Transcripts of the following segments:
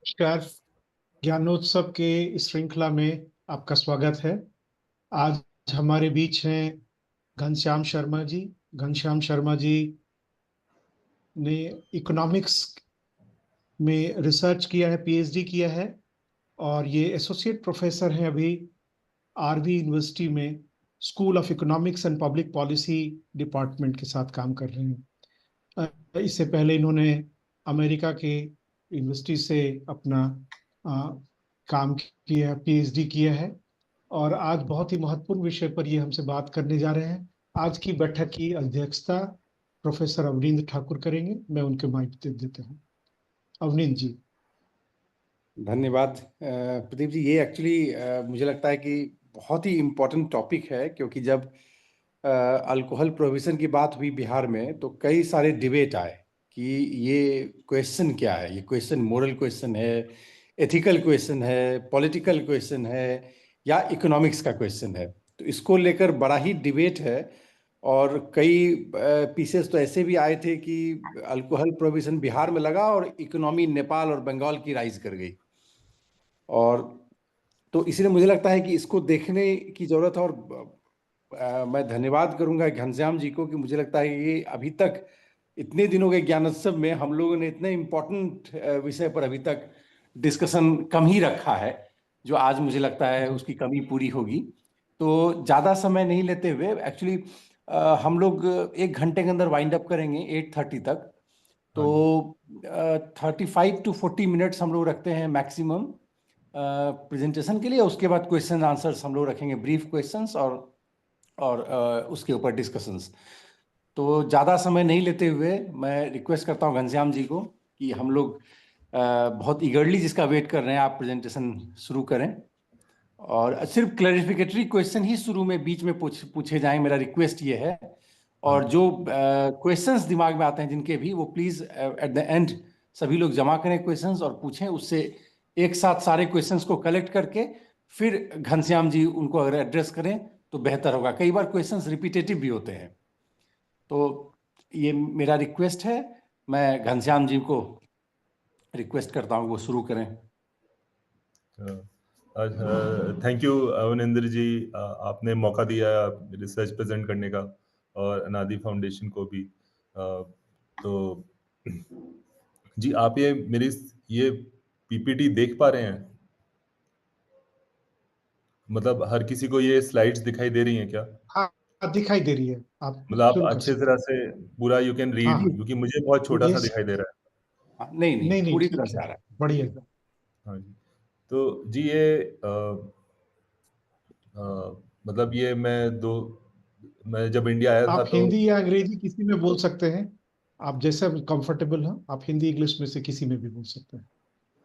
नमस्कार। ज्ञानोत्सव के इस श्रृंखला में आपका स्वागत है। आज हमारे बीच हैं घनश्याम शर्मा जी। घनश्याम शर्मा जी ने इकोनॉमिक्स में रिसर्च किया है, पीएचडी किया है, और ये एसोसिएट प्रोफेसर हैं अभी आरवी यूनिवर्सिटी में, school of economics and public policy department के साथ काम कर रहे हैं। इससे पहले इन्होंने अमेरिका के यूनिवर्सिटी से अपना अ, काम किया, पीएचडी किया है, और आज बहुत ही महत्वपूर्ण विषय पर ये हमसे बात करने जा रहे हैं। आज की बैठक की अध्यक्षता प्रोफेसर अवनींद्र ठाकुर करेंगे। मैं उनके माइक दे देता हूँ। अवनींद्र जी। धन्यवाद प्रदीप जी। ये एक्चुअली मुझे लगता है कि बहुत ही इम्पोर्टेंट टॉपिक है, क्योंकि जब अल्कोहल प्रोहिबिशन की बात हुई बिहार में तो कई सारे डिबेट आए कि ये क्वेश्चन क्या है। ये क्वेश्चन मोरल क्वेश्चन है, एथिकल क्वेश्चन है, पॉलिटिकल क्वेश्चन है, या इकोनॉमिक्स का क्वेश्चन है। तो इसको लेकर बड़ा ही डिबेट है। और कई पीसेस तो ऐसे भी आए थे कि अल्कोहल प्रोहिबिशन बिहार में लगा और इकोनॉमी नेपाल और बंगाल की राइज कर गई। और तो इसलिए मुझे लगता है कि इसको देखने की जरूरत है। और मैं धन्यवाद करूंगा घनश्याम जी को कि मुझे लगता है कि ये अभी तक इतने दिनों के ज्ञानोत्सव में हम लोगों ने इतने इम्पोर्टेंट विषय पर अभी तक डिस्कशन कम ही रखा है, जो आज मुझे लगता है उसकी कमी पूरी होगी। तो ज़्यादा समय नहीं लेते हुए एक्चुअली हम लोग 1 घंटे के अंदर वाइंड अप करेंगे 8:30 तक। हाँ जी। तो 35 to 40 मिनट्स हम लोग रखते हैं मैक्सिमम प्रेजेंटेशन के लिए। उसके बाद क्वेश्चन आंसर्स हम लोग रखेंगे, ब्रीफ क्वेश्चंस और उसके ऊपर डिस्कशंस। तो ज़्यादा समय नहीं लेते हुए मैं रिक्वेस्ट करता हूँ घनश्याम जी को कि हम लोग बहुत ईगरली जिसका वेट कर रहे हैं, आप प्रेजेंटेशन शुरू करें। और सिर्फ क्लैरिफिकेटरी क्वेश्चन ही शुरू में बीच में पूछे जाएं, मेरा रिक्वेस्ट ये है। हाँ और जो क्वेश्चंस दिमाग में आते हैं जिनके भी, वो प्लीज़ एट द एंड सभी लोग जमा करें क्वेश्चंस और पूछें। उससे एक साथ सारे क्वेश्चंस को कलेक्ट करके फिर घनश्याम जी उनको अगर एड्रेस करें तो बेहतर होगा। कई बार क्वेश्चंस रिपीटेटिव भी होते हैं। तो ये मेरा रिक्वेस्ट है। मैं घनश्याम जी को रिक्वेस्ट करता हूँ वो शुरू करें। थैंक यू अवनिंदर जी, आपने मौका दिया रिसर्च प्रेजेंट करने का, और अनादि फाउंडेशन को भी। तो जी, आप ये मेरी ये पीपीटी देख पा रहे हैं? मतलब हर किसी को ये स्लाइड्स दिखाई दे रही हैं क्या? हाँ, दिखाई दे रही है। आप मतलब आप शुरू कर अच्छे सकते तरह हैं। से पूरा यू कैन हाँ रीड, हाँ। क्योंकि मुझे बहुत छोटा सा यस। दिखाई दे रहा है। नहीं नहीं, नहीं नहीं, पूरी तरह ठीक से है। आ रहा है। बढ़िया। हाँ जी। तो जी ये अ, मतलब ये मैं जब इंडिया आया था आप तो हिंदी या अंग्रेजी किसी में बोल सकते हैं। आप जैसे कंफर्टेबल हो, आप हिंदी इंग्लिश में से किसी में भी बोल सकते हैं।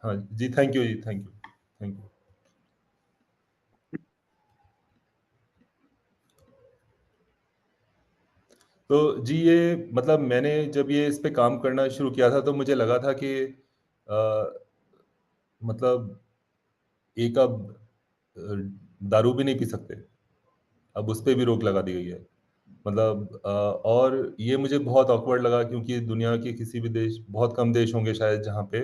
हाँ जी, थैंक यू जी, थैंक यू, थैंक यू। तो जी ये मतलब मैंने जब ये इस पे काम करना शुरू किया था तो मुझे लगा था कि मतलब एक अब दारू भी नहीं पी सकते, अब उस पे भी रोक लगा दी गई है। मतलब और ये मुझे बहुत ऑकवर्ड लगा, क्योंकि दुनिया के किसी भी देश, बहुत कम देश होंगे शायद जहाँ पे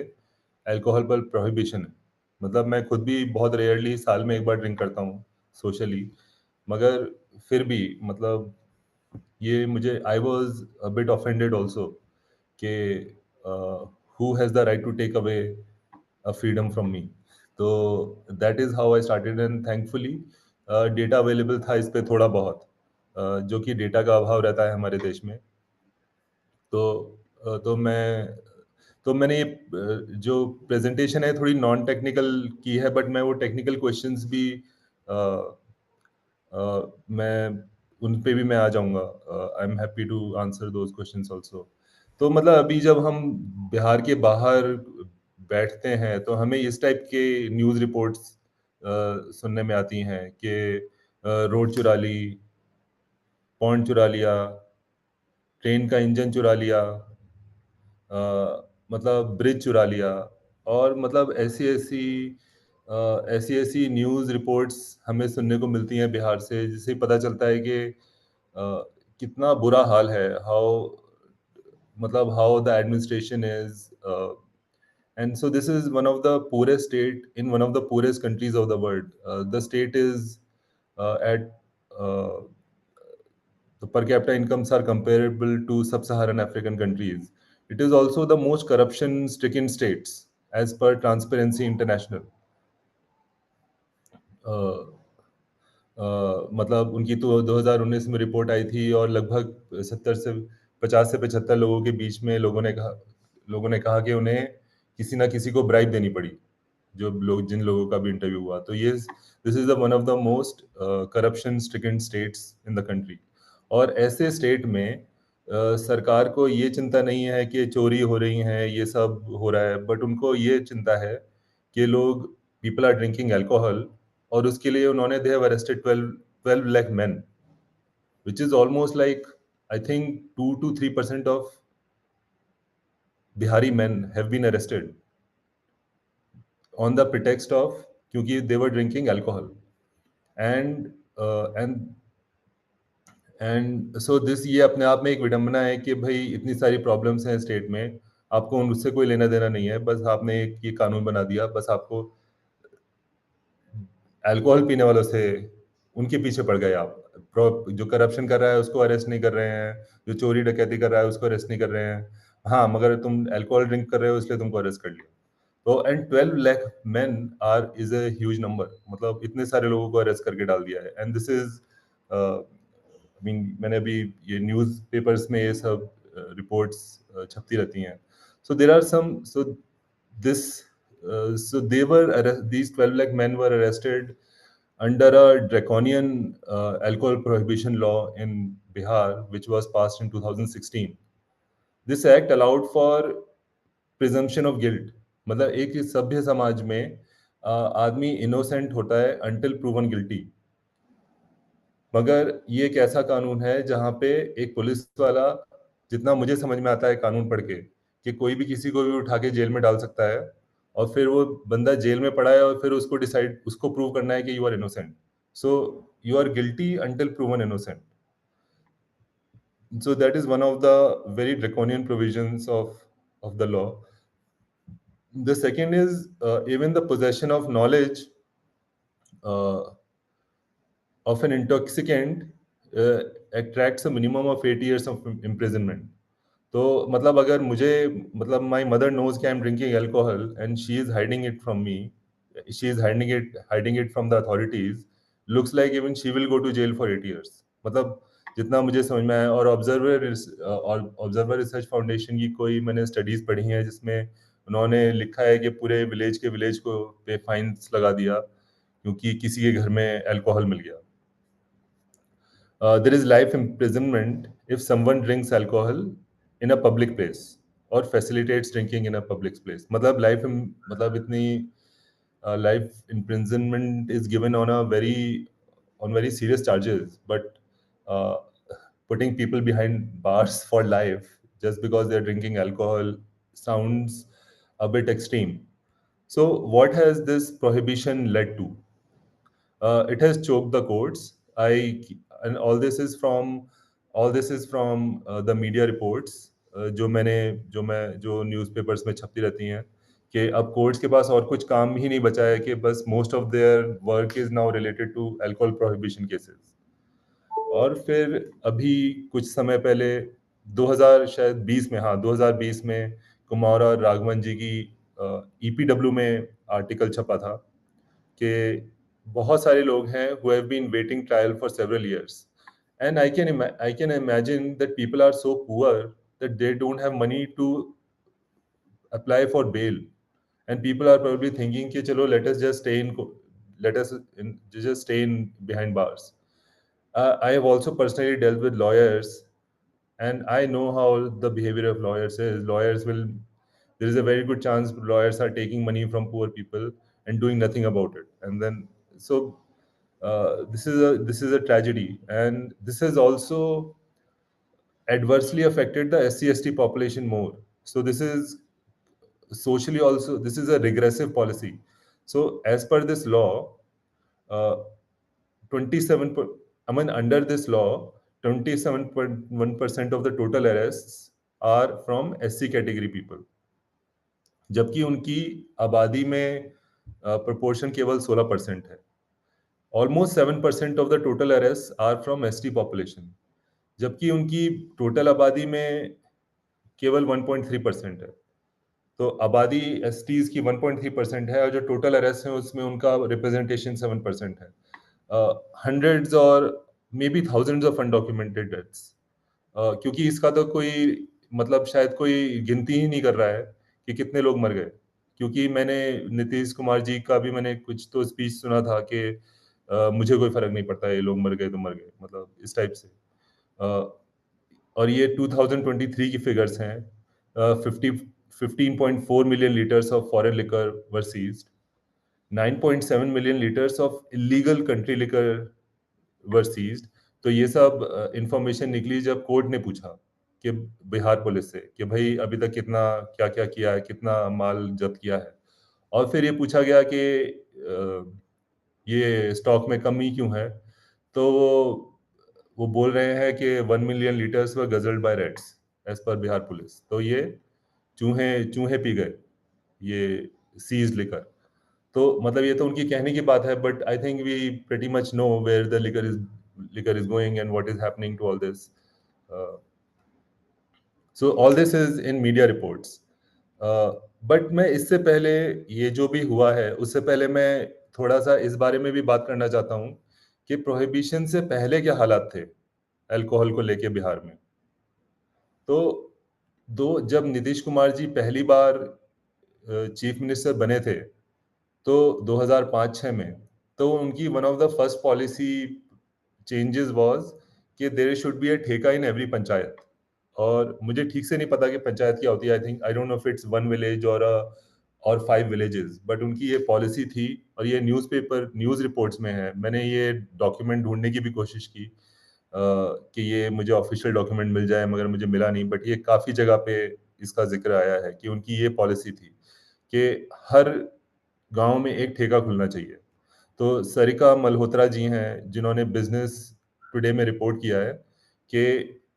अल्कोहल पर प्रोहिबिशन है। मतलब मैं खुद भी बहुत रेयरली साल में एक बार ड्रिंक करता हूँ सोशली, मगर फिर भी मतलब ये मुझे I was a bit offended also कि who has the right to take away a freedom from me. तो that is how I started, and thankfully data available था इस पे थोड़ा बहुत, जो कि डेटा का अभाव रहता है हमारे देश में। तो मैंने ये जो प्रेजेंटेशन है थोड़ी नॉन टेक्निकल की है, बट मैं वो टेक्निकल क्वेश्चंस भी अ, मैं उन पे भी मैं आ जाऊंगा। I am happy to answer those questions also. तो मतलब अभी जब हम बिहार के बाहर बैठते हैं तो हमें इस टाइप के न्यूज़ रिपोर्ट्स सुनने में आती हैं कि रोड चुरा ली, पॉन्ड चुरा लिया, ट्रेन का इंजन चुरा लिया, मतलब ब्रिज चुरा लिया, और मतलब ऐसी ऐसी न्यूज़ रिपोर्ट्स हमें सुनने को मिलती हैं बिहार से, जिससे पता चलता है कि कितना बुरा हाल है, how the administration is, And so this is one of the poorest state in one of the poorest countries of the world. The state is at the per capita incomes are comparable to sub-Saharan African countries. It is also the most corruption-stricken states as per Transparency International. मतलब उनकी तो 2019 में report आई थी और लगभग 70 से 50 से 75 लोगों के बीच में लोगों ने कहा कि उन्हें किसी ना किसी को ब्राइब देनी पड़ी, जिन लोगों का भी इंटरव्यू हुआ। तो ये this is one of the most corruption stricken states in the country. और ऐसे स्टेट में सरकार को ये चिंता नहीं है कि चोरी हो रही है, ये सब हो रहा है, बट उनको ये चिंता है कि लोग पीपल आर ड्रिंकिंग अल्कोहल, और उसके लिए उन्होंने they have arrested 12 lakh men, which is almost like I think 2 to 3% of Bihari men have been arrested on the pretext of क्योंकि they were drinking alcohol and so this ये अपने आप में एक विडंबना है कि भाई इतनी सारी प्रॉब्लम्स हैं स्टेट में, आपको उनसे कोई लेना देना नहीं है, बस आपने एक ये कानून बना दिया, बस आपको अल्कोहल पीने वालों से उनके पीछे पड़ गए आप। जो करप्शन कर रहा है उसको अरेस्ट नहीं कर रहे हैं, जो चोरी डकैती कर रहा है उसको अरेस्ट नहीं कर रहे हैं, हाँ मगर तुम अल्कोहल ड्रिंक कर रहे हो इसलिए तुमको अरेस्ट कर लिया। तो and 12 lakh men are is a huge number, मतलब इतने सारे लोगों को अरेस्ट करके डाल दिया है। एंड दिस इज मैंने अभी ये न्यूज पेपर्स में ये सब रिपोर्ट्स छपती रहती हैं। So there are some so they were these 12 lakh men were arrested under a draconian alcohol prohibition law in Bihar, which was passed in 2016. This act allowed for presumption of guilt. मतलब एक सभ्य समाज में आदमी innocent होता है until proven guilty. मगर ये एक ऐसा कानून है जहां पे एक पुलिस वाला, जितना मुझे समझ में आता है कानून पढ़ के, कि कोई भी किसी को भी उठा के जेल में डाल सकता है और फिर वो बंदा जेल में पड़ा है और फिर उसको प्रूव करना है कि you are innocent. So you are guilty until proven innocent. So that is one of the very draconian provisions of the law. The second is even the possession of knowledge of an intoxicant attracts a minimum of 8 years of imprisonment. तो मतलब अगर मुझे मतलब my mother knows कि I'm drinking alcohol and she is hiding it from me, she is hiding it from the authorities, looks like even she will go to jail for 8 years. मतलब जितना मुझे समझ में आया, और ऑब्जर्वर रिसर्च फाउंडेशन की कोई मैंने स्टडीज पढ़ी हैं जिसमें उन्होंने लिखा है कि पूरे विलेज को पे फाइन्स लगा दिया क्योंकि किसी के घर में अल्कोहल मिल गया। There is life imprisonment if someone drinks alcohol in a public place or facilitates drinking in a public place. मतलब इतनी life imprisonment is given on very serious charges, but putting people behind bars for life just because they're drinking alcohol sounds a bit extreme. So what has this prohibition led to? It has choked the courts. And all this is from the media reports जो newspapers में छपती रहती हैं कि अब courts के पास और कुछ काम ही नहीं बचा है कि बस most of their work is now related to alcohol prohibition cases. और फिर अभी कुछ समय पहले 2020 में कुमार और राघवन जी की EPW में आर्टिकल छपा था कि बहुत सारे लोग हैं who have been waiting trial for several years, and I can imagine that people are so poor that they don't have money to apply for bail, and people are probably thinking कि चलो let us just stay in behind bars. I have also personally dealt with lawyers, and I know how the behavior of lawyers is. There is a very good chance lawyers are taking money from poor people and doing nothing about it, and then so this is a tragedy, and this has also adversely affected the SC/ST population more. So this is socially also, this is a regressive policy. So as per this law, 27 under this law 27.1% of the total arrests are from SC category people, जबकि उनकी आबादी में proportion केवल 16% है। Almost 7% of the total arrest are from ST population, जबकि उनकी total आबादी में केवल 1.3% है। तो आबादी एसटीज की 1.3% है और जो टोटल अरेस्ट है उसमें उनका रिप्रेजेंटेशन 7% है। हंड्रेड्स और may be thousands of undocumented deaths, क्योंकि इसका तो कोई मतलब शायद कोई गिनती ही नहीं कर रहा है कि कितने लोग मर गए। क्योंकि मैंने नीतीश कुमार जी का भी मैंने कुछ तो स्पीच सुना था कि मुझे कोई फर्क नहीं पड़ता, ये लोग मर गए तो मर गए, मतलब इस टाइप से। और ये 2023 की फिगर्स हैं। 15.4 million litres of foreign liquor were seized, 9.7 million litres of illegal country liquor were seized. तो ये सब इंफॉर्मेशन निकली जब कोर्ट ने पूछा कि बिहार पुलिस से कि भाई अभी तक कितना क्या क्या किया है, कितना माल जब्त किया है। और फिर ये पूछा गया कि ये स्टॉक में कमी क्यों है, तो वो बोल रहे हैं कि 1 million litres were guzzled by rats as per Bihar police. तो ये चूहे चूहे पी गए ये सीज लिकर। तो मतलब ये तो उनकी कहने की बात है, but I think we pretty much know where the liquor is going and what is happening to all this. So all this is in media reports. But मैं इससे पहले ये जो भी हुआ है उससे पहले मैं थोड़ा सा इस बारे में भी बात करना चाहता हूँ कि प्रोहिबिशन से पहले क्या हालात थे अल्कोहल को लेके बिहार में। तो जब नीतीश कुमार जी पहली बार चीफ मिनिस्टर बने थे तो 2005-6 में, तो उनकी one of the first policy changes was कि देयर शुड बी अ ठेका इन एवरी पंचायत। और मुझे ठीक से नहीं पता कि पंचायत क्या होती है, आई think I don't know if it's one village और 5 विलेजेस, बट उनकी ये पॉलिसी थी और ये न्यूज़ रिपोर्ट्स में है। मैंने ये डॉक्यूमेंट ढूंढने की भी कोशिश की कि ये मुझे ऑफिशियल डॉक्यूमेंट मिल जाए, मगर मुझे मिला नहीं। बट ये काफ़ी जगह पे इसका जिक्र आया है कि उनकी ये पॉलिसी थी कि हर गांव में एक ठेका खुलना चाहिए। तो सरिका मल्होत्रा जी हैं जिन्होंने बिजनेस टुडे में रिपोर्ट किया है कि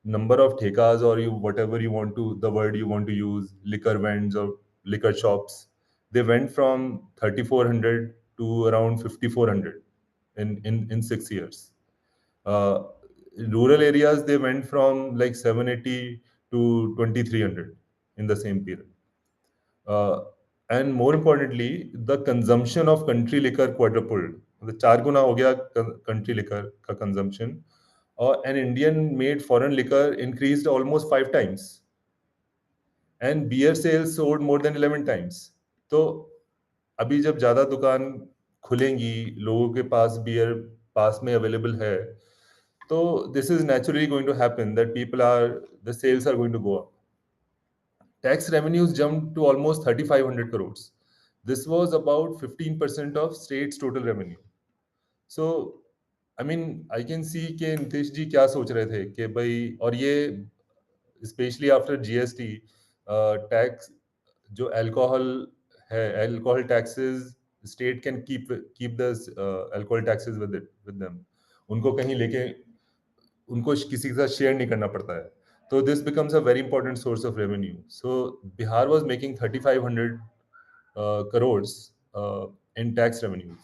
नंबर ऑफ ठेकाज और you whatever you want to the word you want to use, liquor vends और liquor shops, they went from 3400 to around 5400 in 6 years. Rural areas they went from like 780 to 2300 in the same period. And more importantly, the consumption of country liquor quadrupled. मतलब 4 गुना हो गया country liquor का consumption, और an Indian made foreign liquor increased almost 5 times, and beer sales soared more than 11 times. तो अभी जब ज्यादा दुकान खुलेंगी, लोगों के पास बियर पास में अवेलेबल है, तो this is naturally going to happen that the sales are going to go up. Tax revenues jumped to almost 3,500 crores. This was about 15% of state's total revenue. So, I mean, I can see कि नीतीश जी क्या सोच रहे थे कि भाई, और ये specially after GST tax जो अल्कोहल है, alcohol taxes state can keep the alcohol taxes with them. उनको कहीं लेके उनको किसी के साथ शेयर नहीं करना पड़ता है। So this becomes a very important source of revenue. So Bihar was making 3,500 crores in tax revenues.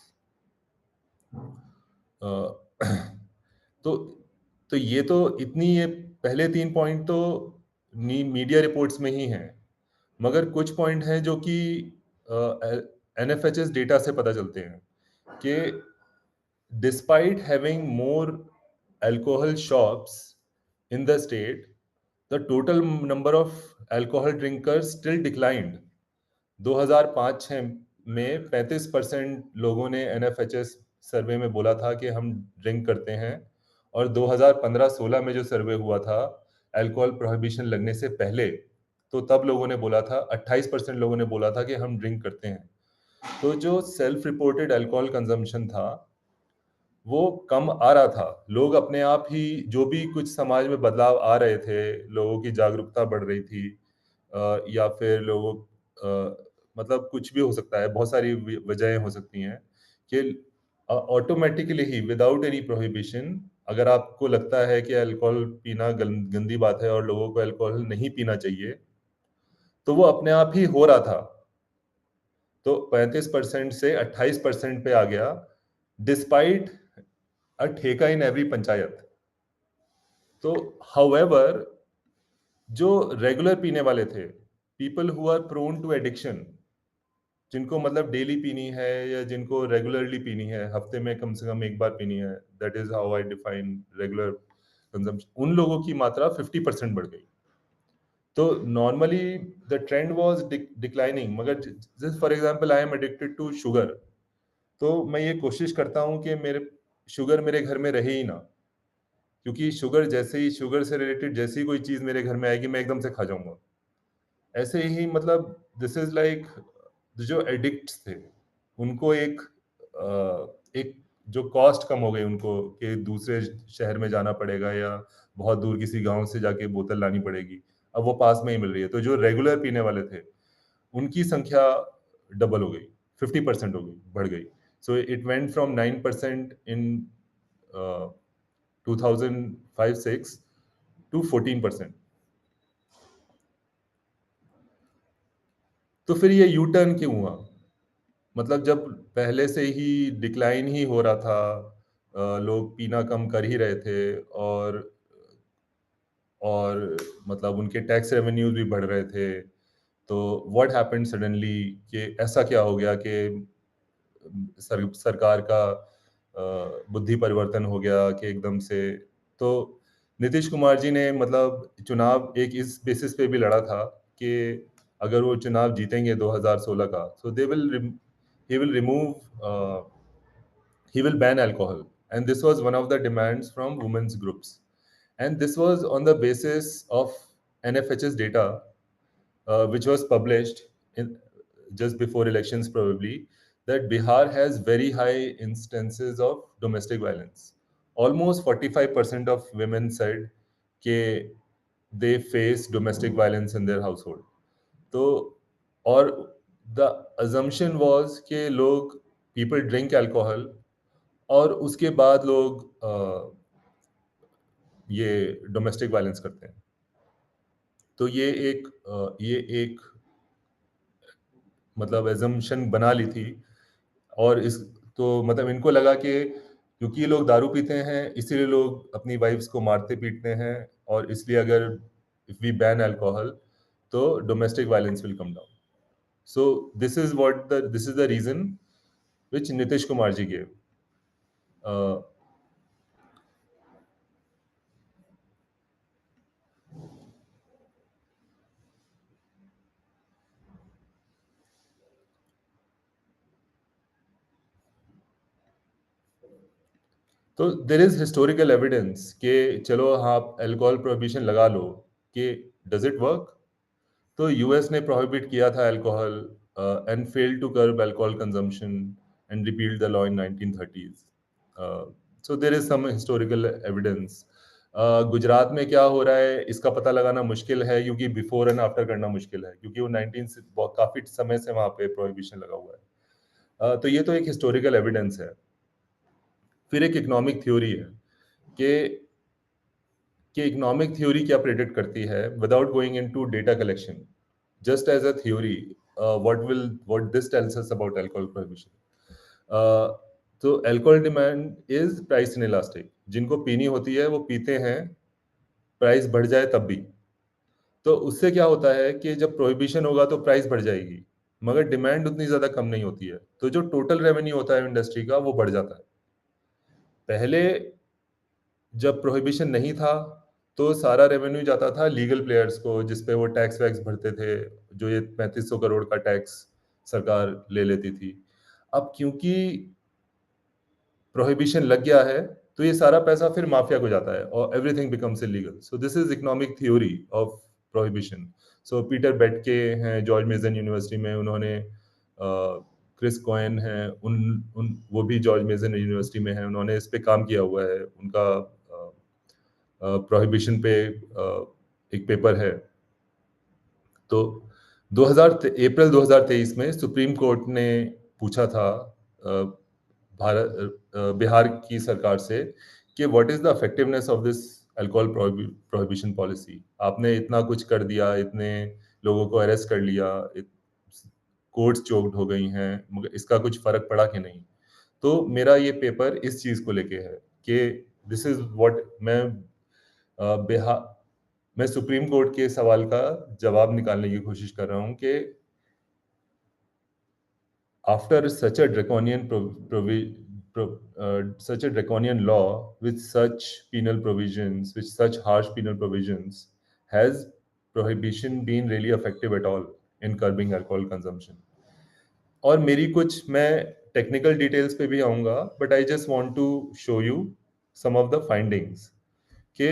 तो ये तो ये पहले 3 पॉइंट तो मीडिया रिपोर्ट्स में ही हैं, मगर कुछ पॉइंट हैं जो कि एनएफएचएस डेटा से पता चलते हैं कि despite having more alcohol shops in the state, the total number of alcohol drinkers still declined. 2005-6 में 35% लोगों ने एनएफएचएस सर्वे में बोला था कि हम ड्रिंक करते हैं, और 2015-16 में जो सर्वे हुआ था अल्कोहल प्रोहिबिशन लगने से पहले, तो तब लोगों ने बोला था 28% लोगों ने बोला था कि हम ड्रिंक करते हैं। तो जो सेल्फ रिपोर्टेड अल्कोहल कंजम्पशन था वो कम आ रहा था। लोग अपने आप ही, जो भी कुछ समाज में बदलाव आ रहे थे, लोगों की जागरूकता बढ़ रही थी, या फिर लोगों मतलब कुछ भी हो सकता है, बहुत सारी वजहें हो सकती हैं कि ऑटोमेटिकली ही विदाउट एनी प्रोहिबिशन अगर आपको लगता है कि अल्कोहल पीना गंदी बात है और लोगों को अल्कोहल नहीं पीना चाहिए, तो वो अपने आप ही हो रहा था। तो 35% से 28% पे आ गया, डिस्पाइट अ ठेका इन एवरी पंचायत। तो हाउएवर जो रेगुलर पीने वाले थे, people who are prone to addiction, जिनको मतलब डेली पीनी है या जिनको रेगुलरली पीनी है, हफ्ते में कम से कम एक बार पीनी है, that is how I define regular consumption, उन लोगों की मात्रा 50% बढ़ गई। तो normally the trend was declining, मगर just for example I am addicted to sugar, तो मैं ये कोशिश करता हूँ कि मेरे शुगर मेरे घर में रहे ही ना, क्योंकि शुगर से रिलेटेड जैसी कोई चीज मेरे घर में आएगी मैं एकदम से खा जाऊंगा। ऐसे ही मतलब दिस इज लाइक जो एडिक्ट्स थे उनको एक जो कॉस्ट कम हो गई उनको कि दूसरे शहर में जाना पड़ेगा या बहुत दूर किसी गांव से जाके बोतल लानी पड़ेगी, अब वो पास में ही मिल रही है। तो जो रेगुलर पीने वाले थे उनकी संख्या डबल हो गई, 50% हो गई, बढ़ गई। So it went from 9% in 2005-6 to 14%। तो फिर ये यू टर्न क्यों हुआ? मतलब जब पहले से ही डिक्लाइन ही हो रहा था, लोग पीना कम कर ही रहे थे, और मतलब उनके टैक्स रेवेन्यूज भी बढ़ रहे थे, तो व्हाट हैपेंड सडनली कि ऐसा क्या हो गया कि सरकार का बुद्धि परिवर्तन हो गया कि एकदम से। तो नीतीश कुमार जी ने मतलब चुनाव एक इस बेसिस पे भी लड़ा था कि अगर वो चुनाव जीतेंगे 2016 का, so they will he will remove he will ban alcohol, and this was one of the demands from women's groups, and this was on the basis of NFHS data, which was published in just before elections probably, that Bihar has very high instances of domestic violence. Almost 45% of women said that they face domestic violence in their household. तो और the assumption was कि लोग people drink alcohol और उसके बाद लोग ये domestic violence करते हैं। तो ये एक मतलब assumption बना ली थी, और इस तो मतलब इनको लगा कि क्योंकि ये लोग दारू पीते हैं इसीलिए लोग अपनी वाइफ्स को मारते पीटते हैं, और इसलिए अगर इफ वी बैन अल्कोहल तो domestic violence will come down. So this is the reason which Nitish Kumar ji gave. तो देर इज हिस्टोरिकल एविडेंस कि चलो हाँ आप अल्कोहल प्रोहिबिशन लगा लो, कि डज इट वर्क? तो यूएस ने प्रोहिबिट किया था alcohol and failed to curb alcohol consumption and repealed the law in 1930s। So there is some historical evidence. Gujarat में क्या हो रहा है इसका पता लगाना मुश्किल है, क्योंकि बिफोर एंड आफ्टर करना मुश्किल है, क्योंकि वो 19 से काफी समय से वहां पे प्रोहिबिशन लगा हुआ है। तो ये तो एक हिस्टोरिकल एविडेंस है। फिर एक इकोनॉमिक थ्योरी है कि इकोनॉमिक थ्योरी क्या प्रेडिक्ट करती है, without going into data collection, just as a theory, what this tells us about alcohol prohibition. तो alcohol demand is price inelastic, जिनको पीनी होती है वो पीते हैं, प्राइस बढ़ जाए तब भी। तो उससे क्या होता है कि जब प्रोहिबिशन होगा तो प्राइस बढ़ जाएगी, मगर डिमांड उतनी ज्यादा कम नहीं होती है, तो जो टोटल रेवेन्यू होता है इंडस्ट्री का वो बढ़ जाता है। पहले जब प्रोहिबिशन नहीं था तो सारा रेवेन्यू जाता था लीगल प्लेयर्स को, जिसपे वो टैक्स वैक्स भरते थे, जो ये 3500 करोड़ का टैक्स सरकार ले लेती थी। अब क्योंकि प्रोहिबिशन लग गया है तो ये सारा पैसा फिर माफिया को जाता है और everything becomes illegal. So this is economic theory of prohibition. So Peter Boettke हैं जॉर्ज मेसन यूनिवर्सिटी में, उन्होंने क्रिस कोएन हैं, उन उन वो भी जॉर्ज मेसन यूनिवर्सिटी में हैं, उन्होंने इस पे काम किया हुआ है। उनका प्रोहिबिशन पे एक पेपर है। तो 2000 अप्रैल 2023 में सुप्रीम कोर्ट ने पूछा था बिहार की सरकार से कि what is the effectiveness of this alcohol prohibition policy. आपने इतना कुछ कर दिया, इतने लोगों को अरेस्ट कर लिया, कोर्ट्स चोक्ड हो गई हैं, मगर इसका कुछ फर्क पड़ा कि नहीं। तो मेरा ये पेपर इस चीज को लेके है कि दिस इज व्हाट मैं सुप्रीम कोर्ट के सवाल का जवाब निकालने की कोशिश कर रहा हूं कि after such a such a draconian law with such penal provisions, with such harsh penal provisions, has prohibition been really effective at all in curbing alcohol consumption? और मेरी कुछ मैं टेक्निकल डिटेल्स पे भी आऊंगा, but I just want to show you some of the findings कि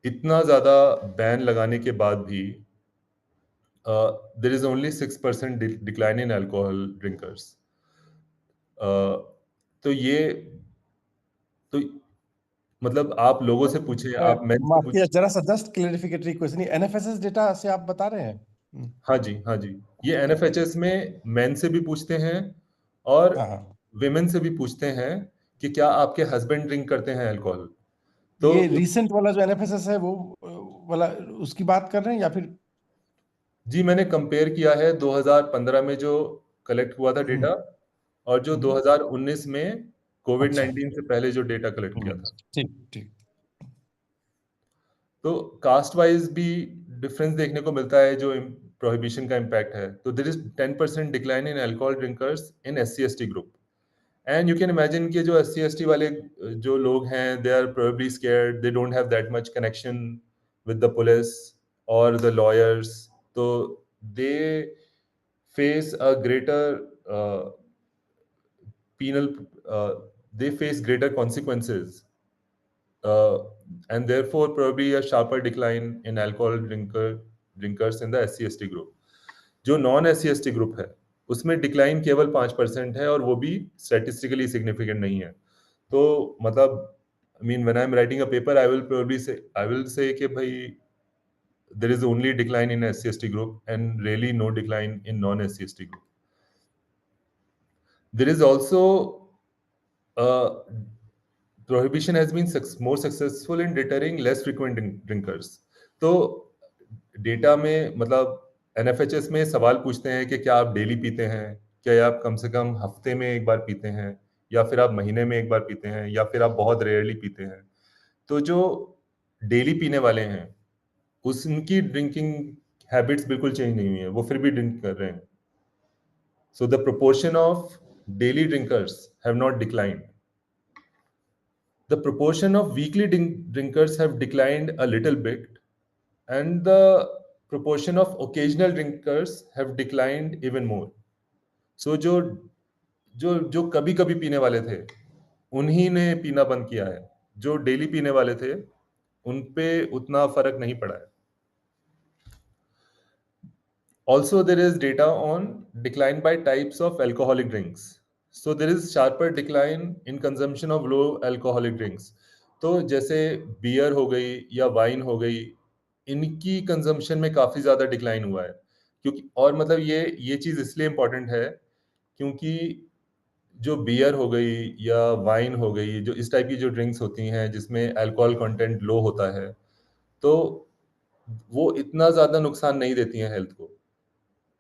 इतना ज्यादा बैन लगाने के बाद भी there is only 6% decline in alcohol drinkers. तो ये तो मतलब आप लोगों से पूछे, आप मेन से माफ पूछे। कीजिए, जरा सा जस्ट क्लेरिफिकेटरी क्वेश्चन, एनएफएसएस डेटा से आप बता रहे हैं? हाँ जी, हाँ जी, ये एनएफएचएस में मेन से भी पूछते हैं और हाँ, विमेन से भी पूछते हैं कि क्या आपके हस्बैंड ड्रिंक करते हैं अल्कोहल। तो ये रिसेंट वाला जो एनएफएसएस है वो वाला उसकी बात कर रहे हैं या फिर? जी, मैंने कंपेयर किया है 2015 में जो कलेक्ट हुआ था डेटा और जो 2019 में कोविड अच्छा, 19 से पहले जो डेटा कलेक्ट किया था। ठीक ठीक। तो कास्ट वाइज भी डिफरेंस देखने को मिलता है जो प्रोहिबिशन का इम्पैक्ट है। तो there is 10% decline in alcohol drinkers in SC/ST group, and you can imagine कि जो SC/ST वाले जो लोग हैं, they are probably scared, they don't have that much connection with the police और द लॉयर्स, तो they face a greater penal they face greater consequences, and therefore probably a sharper decline in alcohol drinkers in the SC/ST group. जो non SC/ST group है उसमें decline केवल 5% है और वो भी स्टैटिस्टिकली सिग्निफिकेंट नहीं है। तो मतलब I mean when I am writing a paper I will say कि भाई there is only decline in SC/ST group and really no decline in non SC/ST group. There is also prohibition has been more successful in deterring less frequent drinkers. तो data में मतलब NFHS में सवाल पूछते हैं कि क्या आप डेली पीते हैं, क्या आप कम से कम हफ्ते में एक बार पीते हैं, या फिर आप महीने में एक बार पीते हैं, या फिर आप बहुत रेयरली पीते हैं। तो जो डेली पीने वाले हैं उनकी ड्रिंकिंग हैबिट्स बिल्कुल चेंज नहीं हुई है, वो फिर भी ड्रिंक कर रहे हैं। So the proportion of daily drinkers have not declined. The proportion of weekly drinkers have declined a little bit, and the proportion of occasional drinkers have declined even more. So जो जो जो कभी कभी पीने वाले थे उन्हीं ने पीना बंद किया है, जो डेली पीने वाले थे उन पे उतना फर्क नहीं पड़ा है। Also, there is data on decline by types of alcoholic drinks. So there is sharper decline in consumption of low alcoholic drinks. तो जैसे बियर हो गई या वाइन हो गई, इनकी कंजम्पशन में काफी ज्यादा डिक्लाइन हुआ है। क्योंकि और मतलब ये चीज इसलिए इम्पोर्टेंट है क्योंकि जो बियर हो गई या वाइन हो गई, जो इस टाइप की जो ड्रिंक्स होती हैं जिसमें अल्कोहल कंटेंट लो होता है, तो वो इतना ज्यादा नुकसान नहीं देती हैं हेल्थ को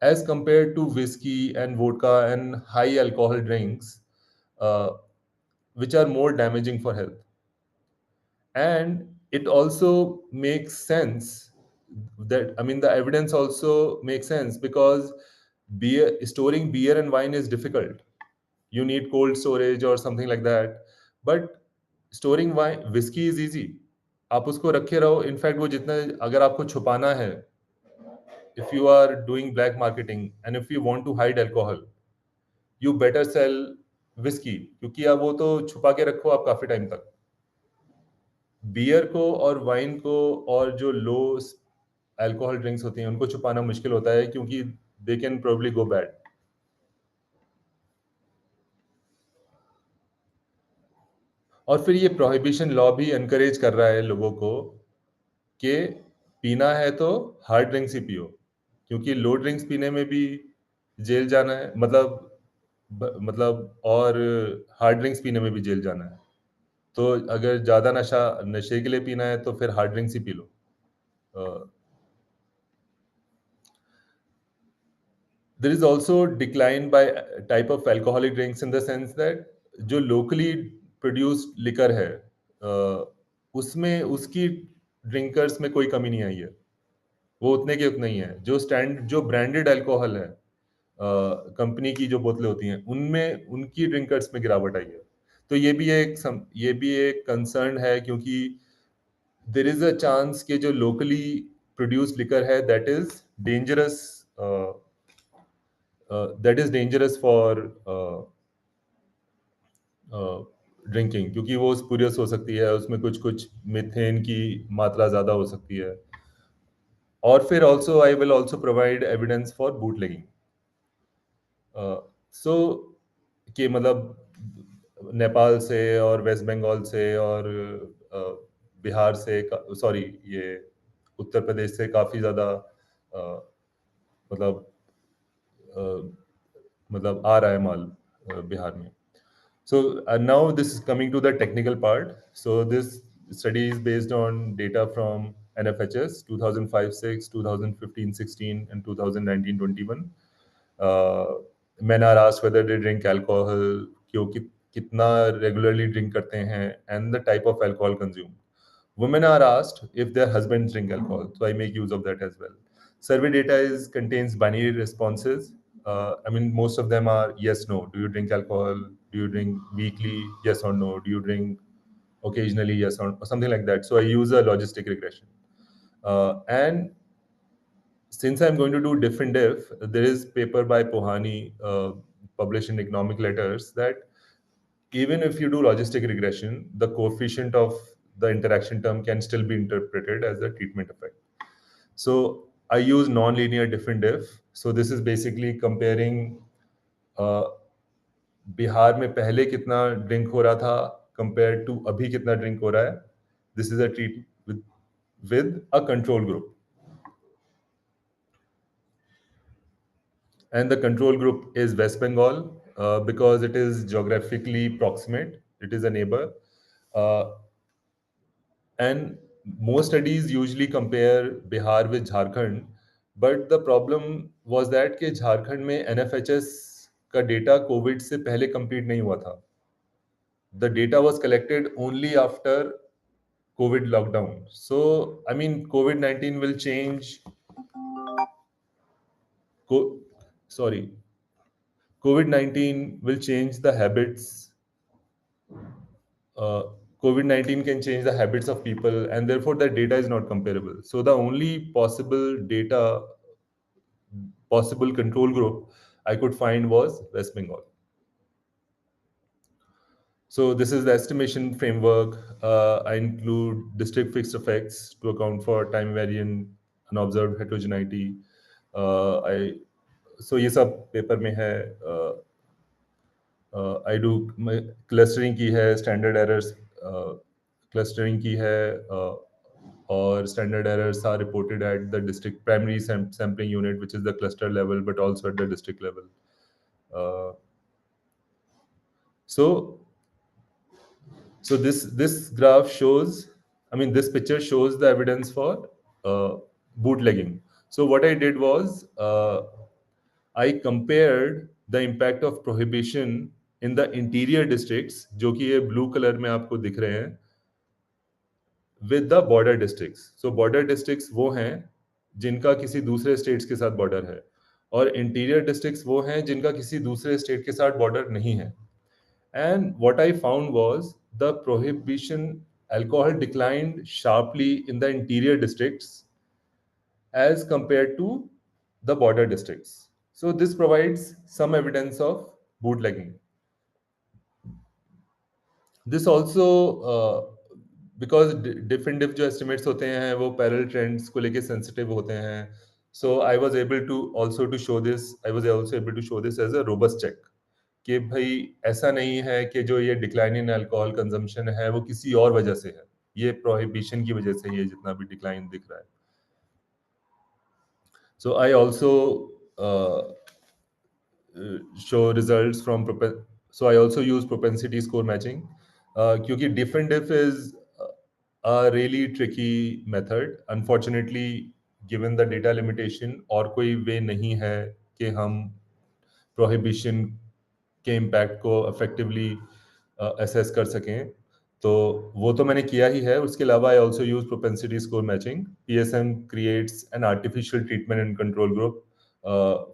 as compared to whiskey and vodka and high alcohol drinks, which are more damaging for health. And it also makes sense that, I mean, the evidence also makes sense because storing beer and wine is difficult. You need cold storage or something like that. But storing whiskey is easy. आप उसको रखे रहो, in fact वो जितना अगर आपको छुपाना है, if you are doing black marketing and if you want to hide alcohol, you better sell whiskey, क्योंकि अब वो तो छुपा के रखो आप काफी टाइम तक। बियर को और वाइन को और जो लो अल्कोहल ड्रिंक्स होती हैं उनको छुपाना मुश्किल होता है क्योंकि they can probably go bad. और फिर ये प्रोहिबिशन लॉ भी एनकरेज कर रहा है लोगों को कि पीना है तो हार्ड ड्रिंक्स ही पियो, क्योंकि लो ड्रिंक्स पीने में भी जेल जाना है, मतलब और हार्ड ड्रिंक्स पीने में भी जेल जाना है। तो अगर ज्यादा नशे के लिए पीना है तो फिर hard drinks he P low. there is also decline by type of alcoholic drinks in the sense that जो locally produced liquor है उसमें उसकी drinkers में कोई कमी नहीं आई है, वो उतने के उतने ही है। जो ब्रांडेड अल्कोहल है कंपनी की जो बोतलें होती हैं उनमें उनकी ड्रिंकर्स में गिरावट आई है। तो ये भी एक कंसर्न है क्योंकि देयर इज अ चांस कि जो लोकली प्रोड्यूस्ड लिकर है that is dangerous for drinking, क्योंकि वो स्पूरियस हो सकती है, उसमें कुछ मीथेन की मात्रा ज्यादा हो सकती है। और फिर also I will also provide evidence for bootlegging. So कि मतलब नेपाल से और वेस्ट बंगाल से और बिहार से सॉरी ये उत्तर प्रदेश से काफ़ी ज़्यादा मतलब आ रहा है माल बिहार में। So now this is coming to the technical part. So this study is based on data from NFHS 2005-6, 2015-16, and 2019-21. Men are asked whether they drink alcohol, कितना regularly drink करते हैं, and the type of alcohol consumed. Women are asked if their husbands drink alcohol. So I make use of that as well. Survey data contains binary responses. I mean, most of them are yes, no. Do you drink alcohol? Do you drink weekly? Yes or no. Do you drink occasionally? Yes or something like that. So I use a logistic regression. And since I'm going to do diff and diff, there is paper by Pohani published in Economic Letters that even if you do logistic regression, the coefficient of the interaction term can still be interpreted as a treatment effect. So I use non-linear diff and diff. So this is basically comparing Bihar में पहले कितना drink हो रहा था compared to अभी कितना drink हो रहा है. This is a treat with a control group. And the control group is West Bengal because it is geographically proximate. It is a neighbor. And most studies usually compare Bihar with Jharkhand, but the problem was that कि झारखंड में NFHS का data Covid से पहले complete नहीं हुआ था. The data was collected only after COVID lockdown. So, I mean, COVID-19 will change. COVID-19 will change the habits. COVID-19 can change the habits of people, and therefore the data is not comparable. So the only possible control group I could find was West Bengal. So this is the estimation framework. I include district fixed effects to account for time variant unobserved heterogeneity. So ये सब paper में है. I do clustering की है, standard errors clustering की है, और standard errors are reported at the district primary sampling unit, which is the cluster level, but also at the district level. So this graph shows, I mean, this picture shows the evidence for bootlegging. So what I did was I compared the impact of prohibition in the interior districts, जो कि ये blue color में आपको दिख रहे हैं, with the border districts. So border districts वो हैं जिनका किसी दूसरे states के साथ border है, और interior districts वो हैं जिनका किसी दूसरे state के साथ border नहीं है. And what I found was the prohibition alcohol declined sharply in the interior districts as compared to the border districts. So this provides some evidence of bootlegging. This also because different जो estimates होते हैं वो parallel trends को लेके sensitive होते हैं. So I was able to also show this. I was also able to show this as a robust check. कि भाई ऐसा नहीं है कि जो ये डिक्लाइन इन अल्कोहल कंजम्पशन है वो किसी और वजह से है, ये प्रोहिबिशन की वजह से ये जितना भी डिक्लाइन दिख रहा है. So I also show results from so I also use propensity score matching क्योंकि different diff is a really tricky method. Unfortunately, given the data limitation, और कोई वे नहीं है कि हम प्रोहिबिशन के इम्पैक्ट को इफेक्टिवली असेस कर सकें। तो वो तो मैंने किया ही है। उसके अलावा I also use propensity score matching. PSM creates an artificial treatment and control group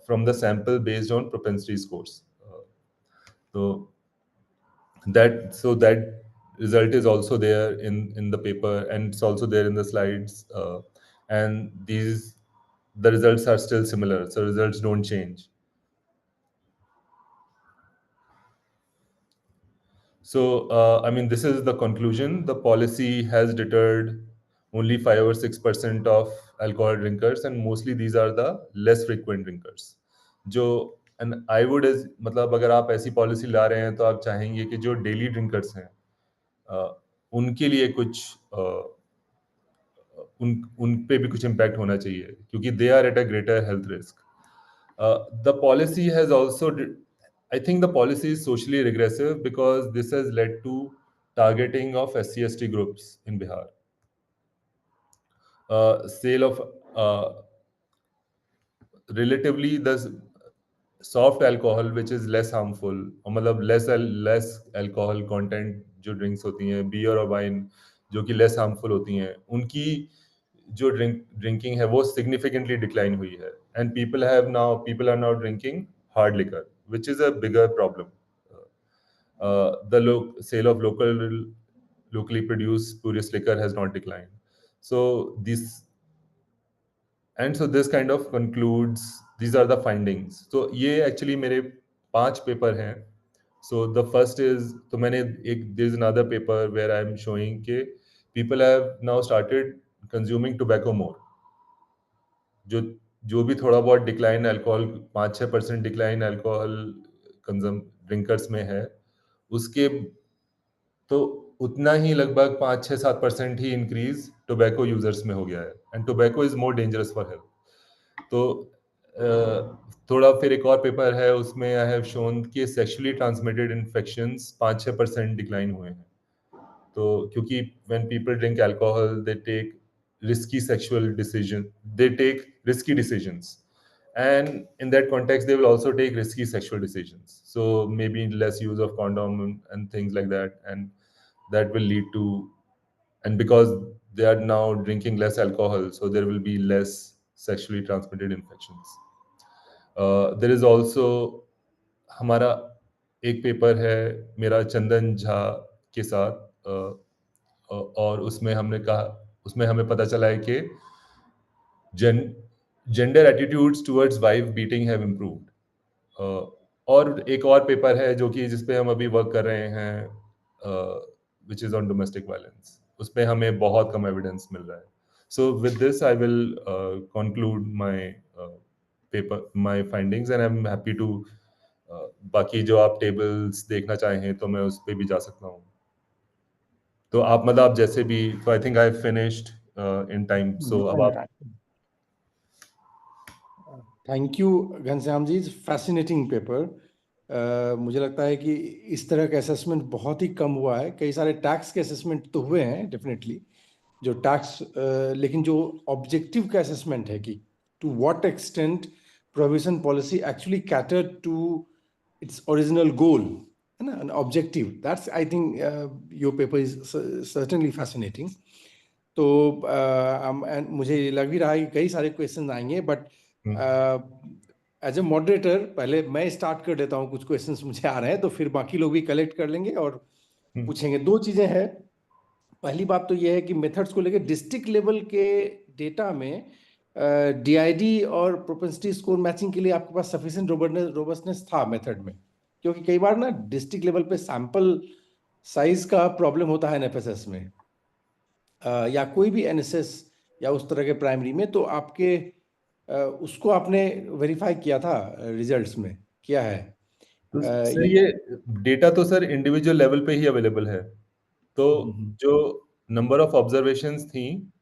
from the sample based on propensity scores. So that result is also there in the paper, and it's also there in the slides. And the results are still similar, so results don't change. So, I mean, this is the conclusion. The policy has deterred only 5 or 6% of alcohol drinkers, and mostly these are the less frequent drinkers. And I would मतलब अगर आप ऐसी policy ला रहे हैं तो आप चाहेंगे कि जो डेली ड्रिंकर्स हैं उनके लिए कुछ उन पे भी कुछ इम्पैक्ट होना चाहिए, क्योंकि they are at a greater health risk. The policy has also, I think the policy is socially regressive because this has led to targeting of SC/ST groups in Bihar. Sale of relatively the soft alcohol which is less harmful, मतलब less alcohol content जो drinks होती हैं, beer और wine जो कि less harmful होती हैं, उनकी जो drinking है वो significantly decline हुई है, and people are now drinking hard liquor, which is a bigger problem. The sale of locally produced spurious liquor has not declined. So this kind of concludes, these are the findings. So ये actually मेरे 5 paper हैं. So the first is, तो मैंने there is another paper where I am showing कि people have now started consuming tobacco more. जो भी थोड़ा बहुत decline alcohol 5-6% decline alcohol consume drinkers में है, उसके तो उतना ही लगभग 5-6-7% ही इंक्रीज टोबैको यूजर्स में हो गया है, and tobacco is more dangerous for health. तो थोड़ा फिर एक और पेपर है, उसमें आई हैव शोन कि सेक्सुअली ट्रांसमिटेड इन्फेक्शंस 5-6% डिक्लाइन हुए हैं. तो क्योंकि when people drink alcohol they take risky sexual decision, they take risky decisions, and in that context they will also take risky sexual decisions. So maybe less use of condom and things like that, and that will lead to, and because they are now drinking less alcohol, so there will be less sexually transmitted infections. There is also हमारा एक paper है मेरा चंदन झा के साथ, और उसमें हमें पता चला है कि gender attitudes towards wife beating have improved. और एक और पेपर है जो कि जिसपे हम अभी वर्क कर रहे हैं, which is on domestic violence. उसपे हमें बहुत कम एविडेंस मिल रहा है. So with this I will conclude my findings, and I am happy to बाकी जो आप टेबल्स देखना चाहें तो मैं उस पे भी जा सकता हूँ. तो आप जैसे भी, तो I think I finished in time. So अब आप. Thank you Ghanshyam ji, fascinating paper. मुझे लगता है कि इस तरह का असेसमेंट बहुत ही कम हुआ है. कई सारे टैक्स के असेसमेंट तो हुए हैं डेफिनेटली, जो टैक्स, लेकिन जो ऑब्जेक्टिव का असेसमेंट है कि to what extent provision policy actually cater to its original goal, है ना, an objective. That's I think your paper is certainly fascinating. तो मुझे लग भी रहा है कि कई सारे क्वेश्चन आएंगे, बट एज ए मॉडरेटर पहले मैं स्टार्ट कर देता हूँ. कुछ क्वेश्चंस मुझे आ रहे हैं, तो फिर बाकी लोग भी कलेक्ट कर लेंगे और पूछेंगे. 2 चीज़ें हैं. पहली बात तो यह है कि मेथड्स को लेकर डिस्ट्रिक्ट लेवल के डेटा में DID और प्रोपेंसिटी स्कोर मैचिंग के लिए आपके पास सफिशिएंट रोबस्टनेस था मेथड में? क्योंकि कई बार ना डिस्ट्रिक्ट लेवल पे सैंपल साइज का प्रॉब्लम होता है NFSS में, या कोई भी NSS या उस तरह के प्राइमरी में. तो आपके उसको आपने वेरीफाई किया था रिजल्ट्स में, किया है? तो सर ये डेटा तो सर इंडिविजुअल लेवल पे ही अवेलेबल है. तो जो नंबर ऑफ ऑब्जर्वेशंस थी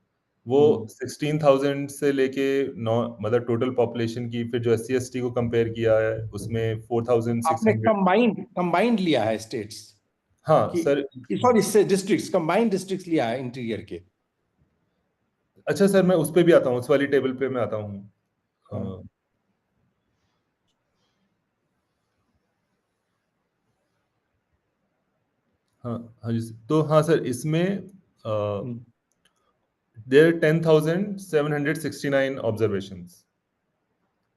वो 16,000 से लेके 9, मतलब टोटल पॉपुलेशन की, फिर जो SC/ST को कंपेयर किया है उसमें 4,600. आपने कंबाइंड लिया है स्टेट्स? हाँ सर, सॉरी, इससे डिस्ट्रिक्ट्स, कंबाइंड डिस्ट्रिक्ट्स लिया है इंटीरियर के? अच्छा सर, मैं उस पे भी आता हूँ, उस वाली टेबल पे मैं आता हूँ. हाँ हाँ जी तो हाँ सर इसमें हम्म। देयर 10,769 ऑब्जर्वेशंस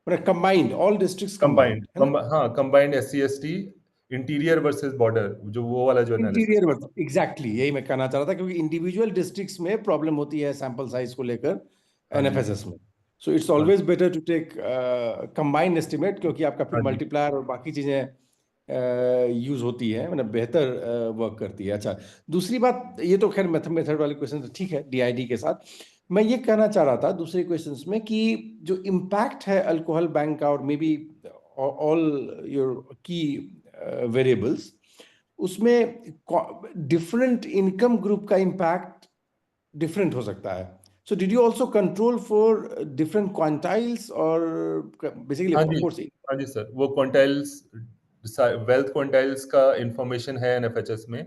मतलब combined, all districts combined combined, है ना? हाँ combined SC ST interior versus border जो वो वाला जो एनालिसिस। इंटीरियर वर्क, एग्जैक्टली यही मैं कहना चाह रहा था, क्योंकि इंडिविजुअल डिस्ट्रिक्ट्स में प्रॉब्लम होती है सैंपल साइज को लेकर हाँ जी एनएफएसएस में। सो इट्स हाँ always better to take combined estimate, क्योंकि आपका फिर हाँ जी मल्टीप्लायर और बाकी चीजें यूज होती है, मतलब बेहतर वर्क करती है। अच्छा, दूसरी बात, ये तो खैर मेथड वाले क्वेश्चन तो ठीक है डीआईडी के साथ। मैं ये कहना चाह रहा था दूसरे क्वेश्चंस में कि जो इम्पैक्ट है अल्कोहल बैंक का, और मे बी ऑल योर की वेरिएबल्स, उसमें डिफरेंट इनकम ग्रुप का इम्पैक्ट डिफरेंट हो सकता है। So did you also control for different quantiles, और बेसिकली हाँ ऑफ जी कोर्स? हाँ जी सर वो क्वांटाइल्स वेल्थ क्वांटाइल्स का इंफॉर्मेशन है NFHS में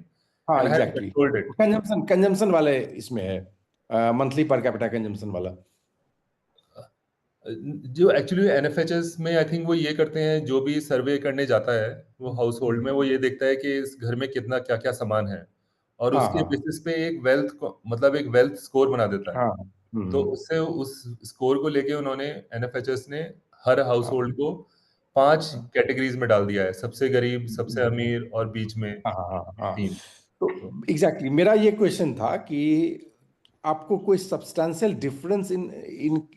हाँ and I have exactly, controlled it. Consumption consumption वाले इसमें है, मंथली पर कैपिटा कंजम्पशन वाला। जो एक्चुअली NFHS में आई थिंक वो ये करते हैं जो भी सर्वे करने जाता है वो हाउस होल्ड में वो ये देखता है कि इस घर में कितना क्या क्या सामान है और हाँ उसके हाँ बेसिस पे एक मतलब एक वेल्थ स्कोर बना देता है। हाँ। तो उससे उस स्कोर को लेके उन्होंने NFHS ने हर हाउस हाँ होल्ड को 5 हाँ कैटेगरीज में डाल दिया है, सबसे गरीब सबसे अमीर और बीच में हाँ हाँ हाँ। 3। तो तो एग्जैक्टली मेरा ये क्वेश्चन था कि आपको कोई substantial difference in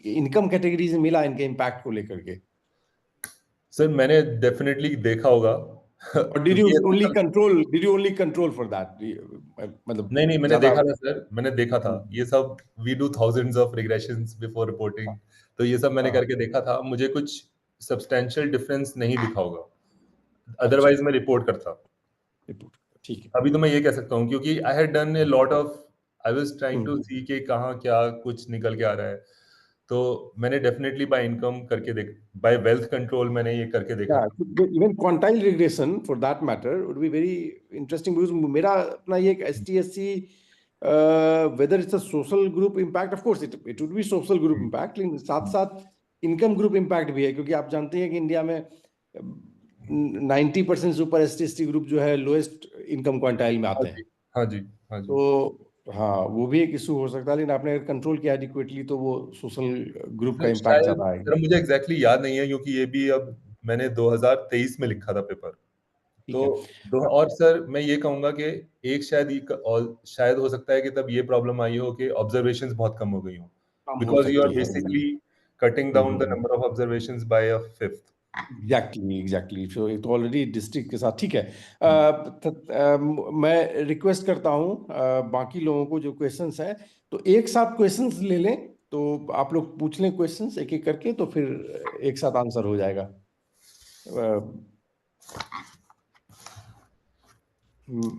income categories में मिला इनके इम्पैक्ट को लेकर के? सर मैंने डेफिनेटली देखा होगा और डिड यू क्योंकि ओनली कंट्रोल, फॉर दैट, मतलब नहीं नहीं मैंने ज्यादा? देखा था सर मैंने देखा था हम्म, ये सब we do thousands of regressions before reporting. हाँ तो ये सब मैंने हाँ, करके देखा था मुझे कुछ सब्सटेंशियल डिफरेंस नहीं दिखा होगा अच्छा, अदरवाइज मैं रिपोर्ट करता। रिपोर्ट, ठीक है। अभी तो मैं ये कह सकता हूँ क्योंकि I had done a lot of I was trying to hmm. See कि कहाँ क्या कुछ निकल के आ रहा है। तो मैंने डेफिनेटली बाय इनकम करके देख बाय वेल्थ कंट्रोल मैंने ये करके देखा Yeah, था। even quantile regression for that matter would be very interesting, because मेरा अपना ये ST SC, whether it's a social group impact, of course it would be social group hmm, impact, लेकिन साथ हम्म, साथ इनकम ग्रुप इम्पैक्ट भी है, क्योंकि आप जानते हैं कि इंडिया में 90% सुपर ST ST ग्रुप जो है लोएस्ट इनकम क्वांटाइल में हाँ आते जी हैं। हाँ जी हाँ जी। तो हाँ, वो भी एक इशू हो सकता है, लेकिन आपने अगर कंट्रोल किया एडिक्वेटली तो वो सोशल ग्रुप का सर इम्पैक्ट शायद ज्यादा आएगा। सर मुझे एग्जैक्टली याद नहीं है क्योंकि ये भी अब मैंने 2023 में लिखा था पेपर। ठीक तो है। और सर मैं ये कहूंगा कि एक और शायद हो सकता है कि तब ये प्रॉब्लम आई हो कि ऑब्जर्वेशंस बहुत कम हो गई हो कम हो बिकॉज यू आर सकती है। Basically cutting down the number of observations by a fifth. Exactly exactly, so ये तो ऑलरेडी डिस्ट्रिक्ट के साथ ठीक है। मैं रिक्वेस्ट करता हूँ बाकी लोगों को जो क्वेश्चंस हैं, तो एक साथ क्वेश्चंस ले लें, तो आप लोग पूछ लें क्वेश्चंस एक एक करके, तो फिर एक साथ आंसर हो जाएगा। अ, हम्म,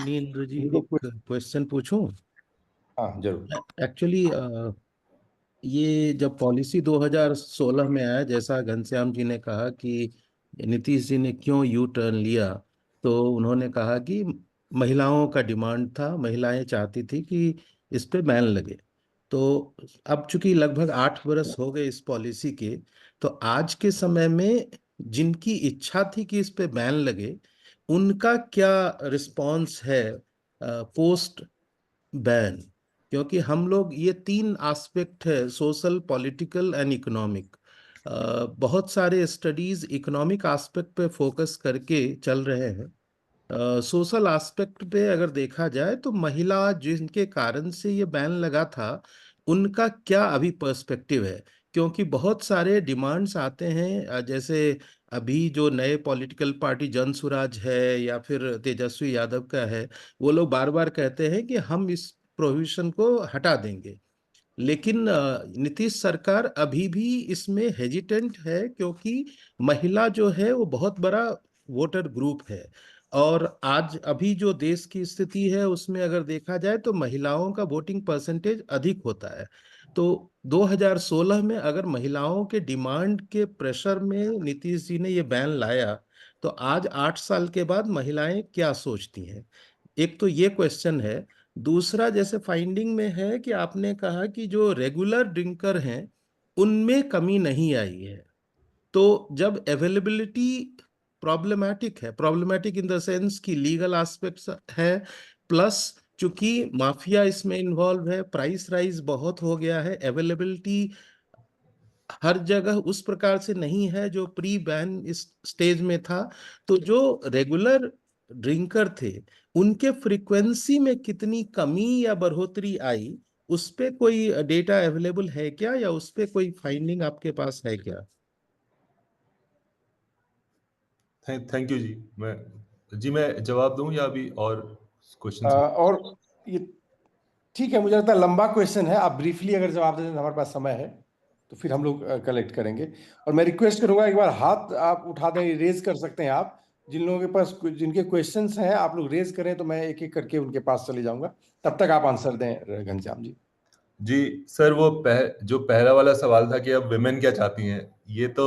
नींद्र जी ये तो एक क्वेश्चन पूछूं? हाँ जरूर। एक्चुअली ये जब पॉलिसी 2016 में आया, जैसा घनश्याम जी ने कहा कि नीतीश जी ने क्यों यू टर्न लिया, तो उन्होंने कहा कि महिलाओं का डिमांड था, महिलाएं चाहती थी कि इस पे बैन लगे। तो अब चूंकि लगभग 8 बरस हो गए इस पॉलिसी के, तो आज के समय में जिनकी इच्छा थी कि इस पे बैन लगे, उनका क्या रिस्पॉन्स है पोस्ट बैन? क्योंकि हम लोग ये 3 एस्पेक्ट है, सोशल, पॉलिटिकल एंड इकोनॉमिक। बहुत सारे स्टडीज इकोनॉमिक एस्पेक्ट पे फोकस करके चल रहे हैं। सोशल एस्पेक्ट पे अगर देखा जाए तो महिला जिनके कारण से ये बैन लगा था, उनका क्या अभी पर्सपेक्टिव है? क्योंकि बहुत सारे डिमांड्स आते हैं, जैसे अभी जो नए पॉलिटिकल पार्टी जन सुराज है या फिर तेजस्वी यादव का है, वो लोग बार बार कहते हैं कि हम इस प्रोहिबिशन को हटा देंगे। लेकिन नीतीश सरकार अभी भी इसमें हेजिटेंट है, क्योंकि महिला जो है वो बहुत बड़ा वोटर ग्रुप है। और आज अभी जो देश की स्थिति है उसमें अगर देखा जाए तो महिलाओं का वोटिंग परसेंटेज अधिक होता है। तो 2016 में अगर महिलाओं के डिमांड के प्रेशर में नीतीश जी ने ये बैन लाया, तो आज 8 साल के बाद महिलाएं क्या सोचती हैं? एक तो ये क्वेश्चन है। दूसरा, जैसे फाइंडिंग में है कि आपने कहा कि जो रेगुलर ड्रिंकर हैं उनमें कमी नहीं आई है। तो जब अवेलेबिलिटी प्रॉब्लमेटिक है। प्रॉब्लमेटिक इन द सेंस कि लीगल एस्पेक्ट्स है, प्लस चूंकि माफिया इसमें इन्वॉल्व है, प्राइस राइज बहुत हो गया है, अवेलेबिलिटी हर जगह उस प्रकार से नहीं है जो प्री बैन इस स्टेज में था। तो जो रेगुलर ड्रिंकर थे उनके फ्रीक्वेंसी में कितनी कमी या बढ़ोतरी आई, उस पे कोई डेटा अवेलेबल है क्या, या उस पे कोई फाइंडिंग आपके पास है क्या? थैंक यू जी। मैं जवाब दूं या अभी और क्वेश्चन? और ये ठीक है, मुझे लगता है लंबा क्वेश्चन है, आप ब्रीफली अगर जवाब दे दें तो हमारे पास समय है, तो फिर हम लोग कलेक्ट करेंगे। और मैं रिक्वेस्ट करूंगा एक बार हाथ आप उठा दें, रेज कर सकते हैं आप, जिन लोगों के पास जिनके क्वेश्चंस हैं आप लोग रेज करें, तो मैं एक एक करके उनके पास चले जाऊंगा, तब तक आप आंसर दें घनश्याम जी। जी सर, वो जो पहला वाला सवाल था कि अब विमेन क्या चाहती हैं, ये तो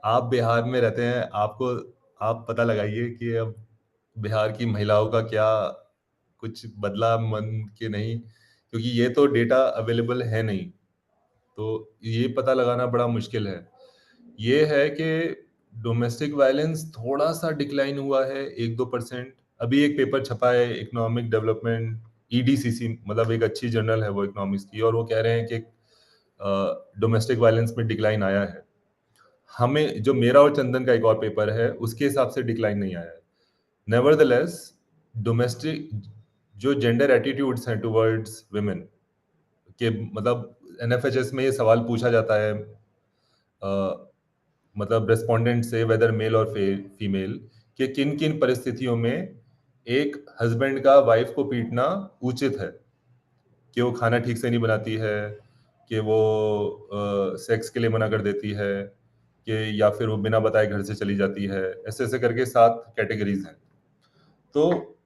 आप बिहार में रहते हैं, आप पता लगाइए कि अब बिहार की महिलाओं का क्या कुछ बदला मन के नहीं, क्योंकि ये तो डेटा अवेलेबल है नहीं, तो ये पता लगाना बड़ा मुश्किल है। ये है कि डोमेस्टिक वायलेंस थोड़ा सा डिक्लाइन हुआ है 1-2%। अभी एक पेपर छपा है इकोनॉमिक डेवलपमेंट ईडीसीसी, मतलब एक अच्छी जर्नल है वो इकोनॉमिक्स की, और वो कह रहे हैं कि डोमेस्टिक वायलेंस में डिक्लाइन आया है। हमें जो मेरा और चंदन का एक और पेपर है उसके हिसाब से डिक्लाइन नहीं आया है। नेवरदलेस डोमेस्टिक जो जेंडर एटीट्यूड्स हैं टुवर्ड्स वुमेन के, मतलब एनएफएचएस में ये सवाल पूछा जाता है मतलब रेस्पोंडेंट से, वेदर मेल और फीमेल, कि किन किन परिस्थितियों में एक हस्बैंड का वाइफ को पीटना उचित है, कि वो खाना ठीक से नहीं बनाती है, कि वो सेक्स के लिए मना कर देती है, कि या फिर वो बिना बताए घर से चली जाती है। ऐसे ऐसे करके 7 कैटेगरीज हैं, तो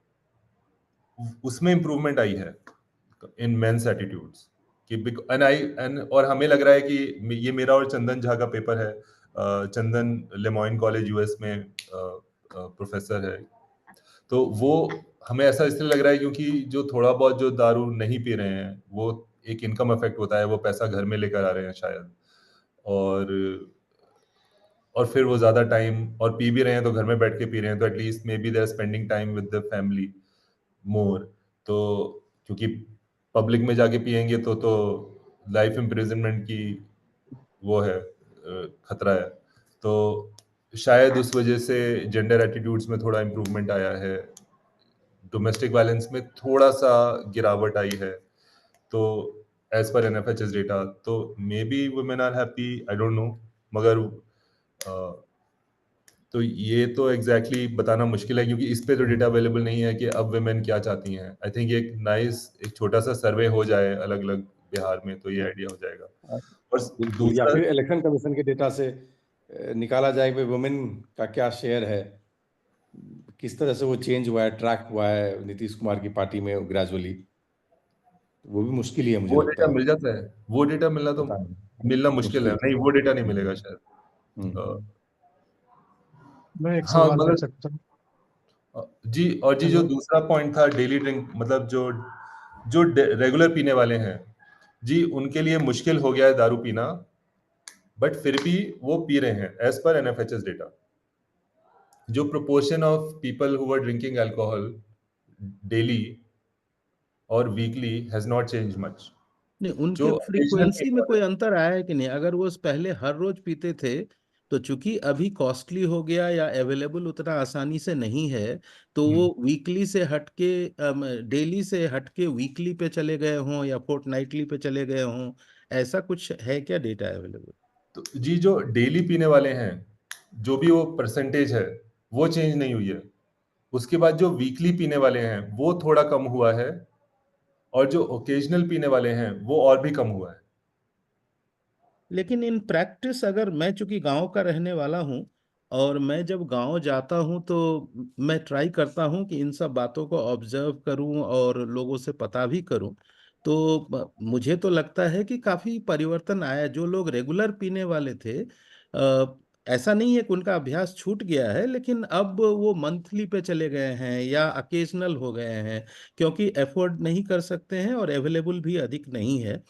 उसमें इंप्रूवमेंट आई है इन मेंस एटीट्यूड्स एंड और हमें लग रहा है कि ये मेरा और चंदन झा का पेपर है। चंदन लेमॉइन कॉलेज यूएस में प्रोफेसर है, तो वो हमें ऐसा इसलिए लग रहा है क्योंकि जो थोड़ा बहुत जो दारू नहीं पी रहे हैं वो एक इनकम इफेक्ट होता है, वो पैसा घर में लेकर आ रहे हैं शायद, और फिर वो ज्यादा टाइम, और पी भी रहे हैं तो घर में बैठ के पी रहे हैं, तो at least maybe they are spending time with the family more. तो क्योंकि पब्लिक में जाके पियेंगे तो लाइफ इम्प्रिजनमेंट की वो है खतरा है, तो शायद उस वजह से जेंडर एटीट्यूड्स में थोड़ा इम्प्रूवमेंट आया है, डोमेस्टिक वायलेंस में थोड़ा सा गिरावट आई है। तो एज पर एनएफएचएस डेटा तो maybe women are happy, I don't know, मगर तो ये तो एग्जैक्टली बताना मुश्किल है क्योंकि इस पे तो डेटा अवेलेबल नहीं है कि अब वुमेन क्या चाहती हैं। आई थिंक एक छोटा सा सर्वे हो जाए अलग अलग बिहार में, तो ये आइडिया हो जाएगा। और बिल्कुल, या दूसरा, फिर इलेक्शन कमीशन के डेटा से निकाला जाए कि वुमेन का क्या शेयर है, किस तरह से वो चेंज हुआ है, ट्रैक हुआ है नीतीश कुमार की पार्टी में ग्रेजुअली, वो भी मुश्किल ही है मुझे वो लगता डेटा है। मिल जाता है, वो डेटा मिलना तो पता नहीं, मिलना मुश्किल है, नहीं वो डेटा नहीं मिलेगा शायद। मैं एक हाँ सवाल मगर पूछ सकता हूँ? जी, और जी जो हेलो। दूसरा पॉइंट था डेली ड्रिंक, मतलब जो जो रेगुलर पीने वाले हैं जी, उनके लिए मुश्किल हो गया है दारू पीना, बट फिर भी वो पी रहे हैं एज पर एनएफएचएस डेटा। जो proportion of people who are drinking alcohol daily और weekly has not change much. नहीं, उनके जो ओकेजनल फ्रीक्वेंसी पीने में वाले, कोई अंतर आया है कि नहीं? अगर वो पहले हर रोज पीते थे, तो चूंकि अभी कॉस्टली हो गया या अवेलेबल उतना आसानी से नहीं है, तो वो वीकली से हटके डेली से हटके वीकली पे चले गए हों या फोर्टनाइटली पे चले गए हों, ऐसा कुछ है क्या डेटा अवेलेबल? तो जी जो डेली पीने वाले हैं, जो भी वो परसेंटेज है वो चेंज नहीं हुई है। उसके बाद जो वीकली पीने वाले हैं वो थोड़ा कम हुआ है, और जो ओकेजनल पीने वाले हैं वो और भी कम हुआ है। लेकिन इन प्रैक्टिस, अगर मैं चूंकि गांव का रहने वाला हूं और मैं जब गांव जाता हूं तो मैं ट्राई करता हूं कि इन सब बातों को ऑब्जर्व करूं और लोगों से पता भी करूं, तो मुझे तो लगता है कि काफी परिवर्तन आया। जो लोग रेगुलर पीने वाले थे, ऐसा नहीं है कि उनका अभ्यास छूट गया है, लेकिन अब वो मंथली पे चले गए हैं या अकेजनल हो गए हैं, क्योंकि एफोर्ड नहीं कर सकते हैं और अवेलेबल भी अधिक नहीं है।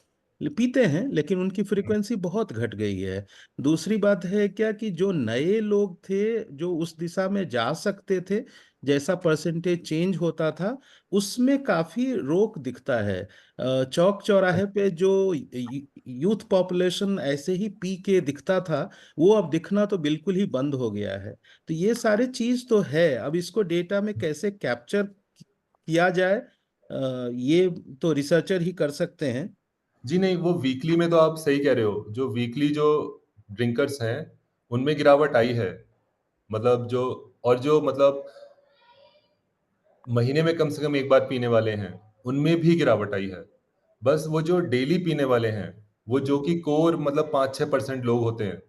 पीते हैं, लेकिन उनकी फ्रीक्वेंसी बहुत घट गई है। दूसरी बात है क्या कि जो नए लोग थे जो उस दिशा में जा सकते थे, जैसा परसेंटेज चेंज होता था, उसमें काफी रोक दिखता है। चौक चौराहे पे जो यूथ पॉपुलेशन ऐसे ही पी के दिखता था, वो अब दिखना तो बिल्कुल ही बंद हो गया है। तो ये सारे चीज तो है, अब इसको डेटा में कैसे कैप्चर किया जाए, ये तो रिसर्चर ही कर सकते हैं। जी नहीं, वो वीकली में तो आप सही कह रहे हो, जो वीकली जो ड्रिंकर्स हैं उनमें गिरावट आई है। मतलब जो, और जो मतलब महीने में कम से कम एक बार पीने वाले हैं उनमें भी गिरावट आई है। बस वो जो डेली पीने वाले हैं, वो जो कि कोर मतलब 5-6% लोग होते हैं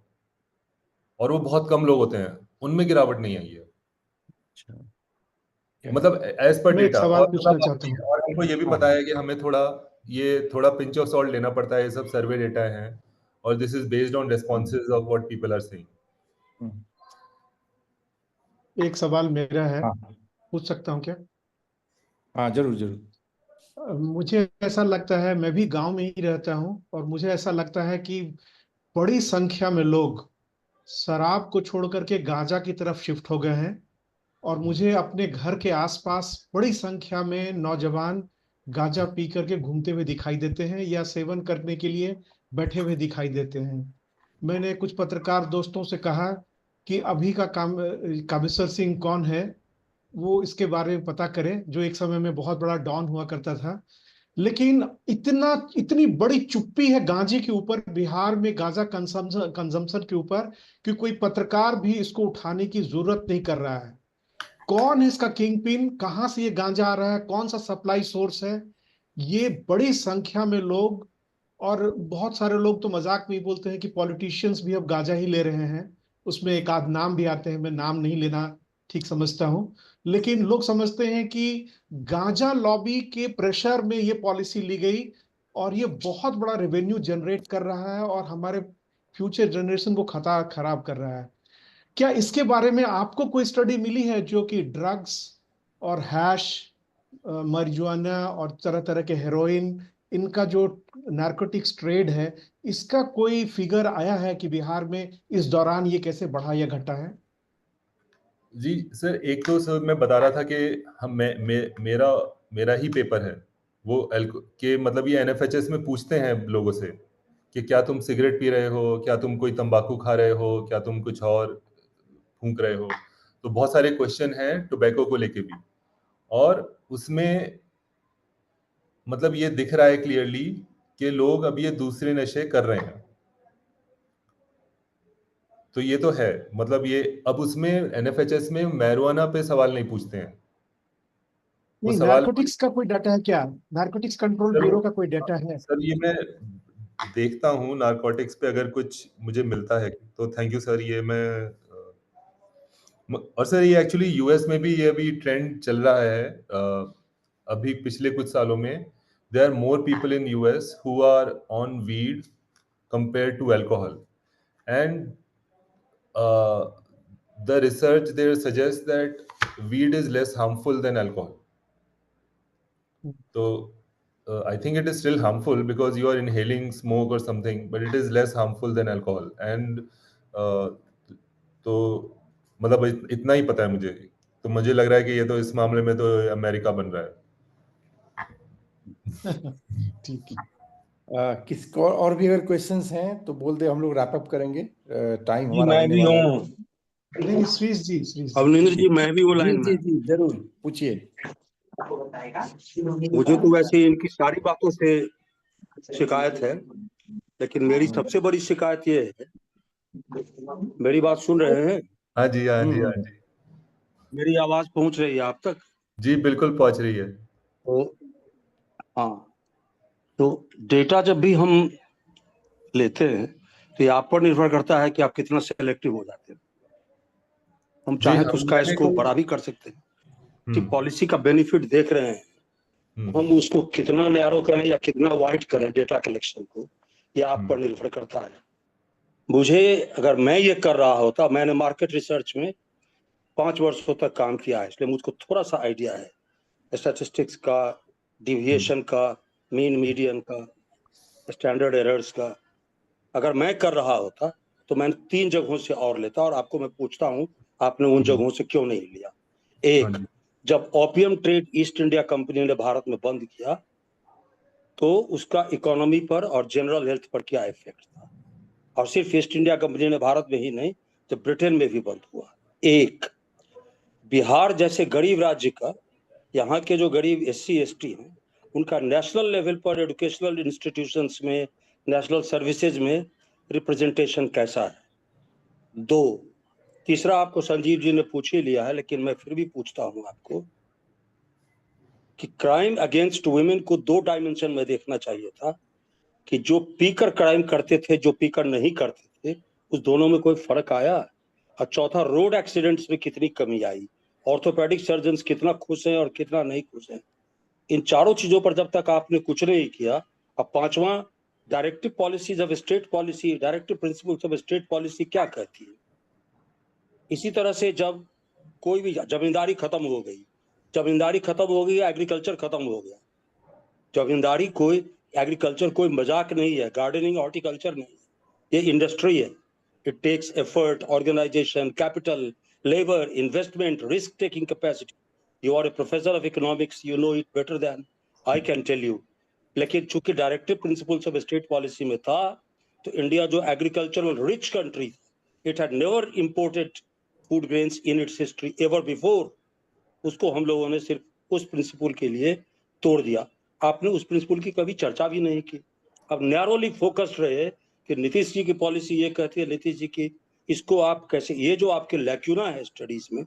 और वो बहुत कम लोग होते हैं, उनमें गिरावट नहीं आई है। अच्छा। मतलब एज पर मैं एक डेटा। सवाल और पूछना मतलब चाहता हूँ। और हमको ये भी पता है कि हमें थोड़ा पिंच ऑफ सॉल्ट लेना पड़ता है, ये सब सर्वे डेटा है और this is based on responses of what people are saying. एक सवाल मेरा है, हाँ पूछ सकता हूँ क्या? हाँ, जरूर जरूर। मुझे ऐसा लगता है, मैं भी गांव में ही रहता हूँ, और मुझे ऐसा लगता है कि बड़ी संख्या में लोग शराब को छोड़ करके गांजा की तरफ शिफ्ट हो गए हैं। और मुझे अपने घर के आसपास बड़ी संख्या में नौजवान गांजा पी करके घूमते हुए दिखाई देते हैं, या सेवन करने के लिए बैठे हुए दिखाई देते हैं। मैंने कुछ पत्रकार दोस्तों से कहा कि अभी का कामेश्वर सिंह कौन है, वो इसके बारे में पता करें, जो एक समय में बहुत बड़ा डॉन हुआ करता था। लेकिन इतनी बड़ी चुप्पी है गांजे के ऊपर, बिहार में गांजा कंजम्पशन के ऊपर, कि कोई पत्रकार भी इसको उठाने की जरूरत नहीं कर रहा है। कौन है इसका किंग पिन, कहां से ये गांजा आ रहा है, कौन सा सप्लाई सोर्स है? ये बड़ी संख्या में लोग, और बहुत सारे लोग तो मजाक में ही बोलते हैं कि पॉलिटिशियंस भी अब गांजा ही ले रहे हैं। उसमें एक आध नाम भी आते हैं, मैं नाम नहीं लेना ठीक समझता हूं। लेकिन लोग समझते हैं कि गांजा लॉबी के प्रेशर में ये पॉलिसी ली गई, और ये बहुत बड़ा रेवेन्यू जनरेट कर रहा है और हमारे फ्यूचर जनरेशन को खराब कर रहा है। क्या इसके बारे में आपको कोई स्टडी मिली है, जो कि ड्रग्स और हैश, marijuana और तरह तरह के हेरोइन, इनका जो नारकोटिक्स ट्रेड है, इसका कोई फिगर आया है कि बिहार में इस दौरान ये कैसे बढ़ा या घटा है? जी सर, एक तो सर मैं बता रहा था कि हम मेरा मेरा ही पेपर है वो के मतलब ये एनएफएचएस में पूछते हैं लोगों से कि क्या तुम सिगरेट पी रहे हो, क्या तुम कोई तंबाकू खा रहे हो, क्या तुम कुछ और फूंक रहे हो। तो बहुत सारे क्वेश्चन हैं टोबैको को लेके भी, और उसमें मतलब ये दिख रहा है क्लियरली कि लोग अब ये दूसरे नशे कर रहे हैं। तो ये तो है, मतलब ये अब उसमें एनएफएचएस में मैरिजुआना पे सवाल नहीं पूछते हैं। वो नहीं, सवाल, नारकोटिक्स का कोई डाटा है क्या? नारकोटिक्स कंट्रोल सर ब्यूरो का कोई डाटा है? सर ये मैं देखता हूँ नारकोटिक्स पे, अगर कुछ मुझे मिलता है तो थैंक यू सर। ये मैं और सर ये एक्चुअली यूएस में भी ये अभी ट्रेंड चल रहा है। अभी पिछले कुछ सालों में there are more people in US who are on weed compared to alcohol, and the research there suggests that weed is less harmful than alcohol. So I think it is still harmful because you are inhaling smoke or something, but it is less harmful than alcohol. And तो मतलब इतना ही पता है मुझे। तो मुझे लग रहा है कि ये तो इस मामले में तो अमेरिका बन रहा है। ठीक है। किसको और भी अगर क्वेश्चंस हैं तो बोल दे, हम लोग रैप अप करेंगे, टाइम जी हमारा मैं होने भी वाला है। हूँ नहीं, श्रीश जी अवनिंद्र जी, मैं भी वो लाइन जी में। जी जरूर पूछिए। मुझे तो वैसे इनकी सारी बातों से शिकायत है, लेकिन मेरी सबसे बड़ी शिकायत ये है, मेरी बात सुन रहे हैं? हाँ जी, हाँ जी, हाँ जी, मेरी आवाज पहुंच रही है आप तक? जी बिल्कुल पहुंच रही है। तो हाँ, तो डेटा जब भी हम लेते हैं तो ये आप पर निर्भर करता है कि आप कितना सेलेक्टिव हो जाते हैं। हम चाहें तो उसका स्कोप बड़ा भी कर सकते हैं कि पॉलिसी का बेनिफिट देख रहे हैं, हम उसको कितना नैरो करें या कितना वाइड करें डेटा कलेक्शन को, ये आप पर निर्भर करता है। मुझे, अगर मैं ये कर रहा होता, मैंने मार्केट रिसर्च में 5 वर्षों तक काम किया है, इसलिए मुझको थोड़ा सा आइडिया है स्टैटिस्टिक्स का, डिविएशन का, मीन मीडियन का। स्टैंडर्ड एरर्स का, अगर मैं कर रहा होता तो मैं 3 जगहों से और लेता, और आपको मैं पूछता हूं आपने उन जगहों से क्यों नहीं लिया। हाँ एक, जी। जब opium trade east India company ने भारत में बंद किया तो उसका इकोनॉमी पर और जनरल हेल्थ पर क्या इफेक्ट था, और सिर्फ ईस्ट इंडिया कंपनी ने भारत में ही नहीं, जब ब्रिटेन में भी बंद हुआ। एक, बिहार जैसे गरीब राज्य का, यहाँ के जो गरीब SC ST हैं, उनका नेशनल लेवल पर एजुकेशनल इंस्टीट्यूशंस में, नेशनल सर्विसेज में रिप्रेजेंटेशन कैसा है। 2, तीसरा आपको संजीव जी ने पूछ ही लिया है, लेकिन मैं फिर भी पूछता हूं आपको कि क्राइम अगेंस्ट वुमेन को 2 डायमेंशन में देखना चाहिए था, कि जो पीकर क्राइम करते थे, जो पीकर नहीं करते थे, उस दोनों में कोई फर्क आया। और चौथा, रोड एक्सीडेंट्स में कितनी कमी आई, ऑर्थोपेडिक सर्जन्स कितना खुश हैं और कितना नहीं खुश हैं। इन चारों चीजों पर जब तक आपने कुछ नहीं किया। अब पांचवा, directive policies of state policy, directive principles of state policy क्या कहती है। इसी तरह से जब कोई भी जमींदारी खत्म हो गई, जमींदारी खत्म हो गई, एग्रीकल्चर खत्म हो गया। जमींदारी कोई, एग्रीकल्चर कोई मजाक नहीं है, गार्डनिंग हॉर्टिकल्चर नहीं है, ये इंडस्ट्री है। It takes effort, organisation, capital, labour, investment, risk taking capacity. You are a professor of economics, you know it better than I can tell you. लेकिन चूंकि directive principles of state policy में था, तो India जो agricultural rich country, it had never imported food grains in its history ever before. उसको हम लोगों ने सिर्फ उस प्रिंसिपल के लिए तोड़ दिया। आपने उस प्रिंसिपल की कभी चर्चा भी नहीं की। अब नैरोली फोकस्ड रहे कि नीतीश जी की पॉलिसी ये कहती है, नीतीश जी की, इसको आप कैसे, ये जो आपके लैक्यूना है स्टडीज में,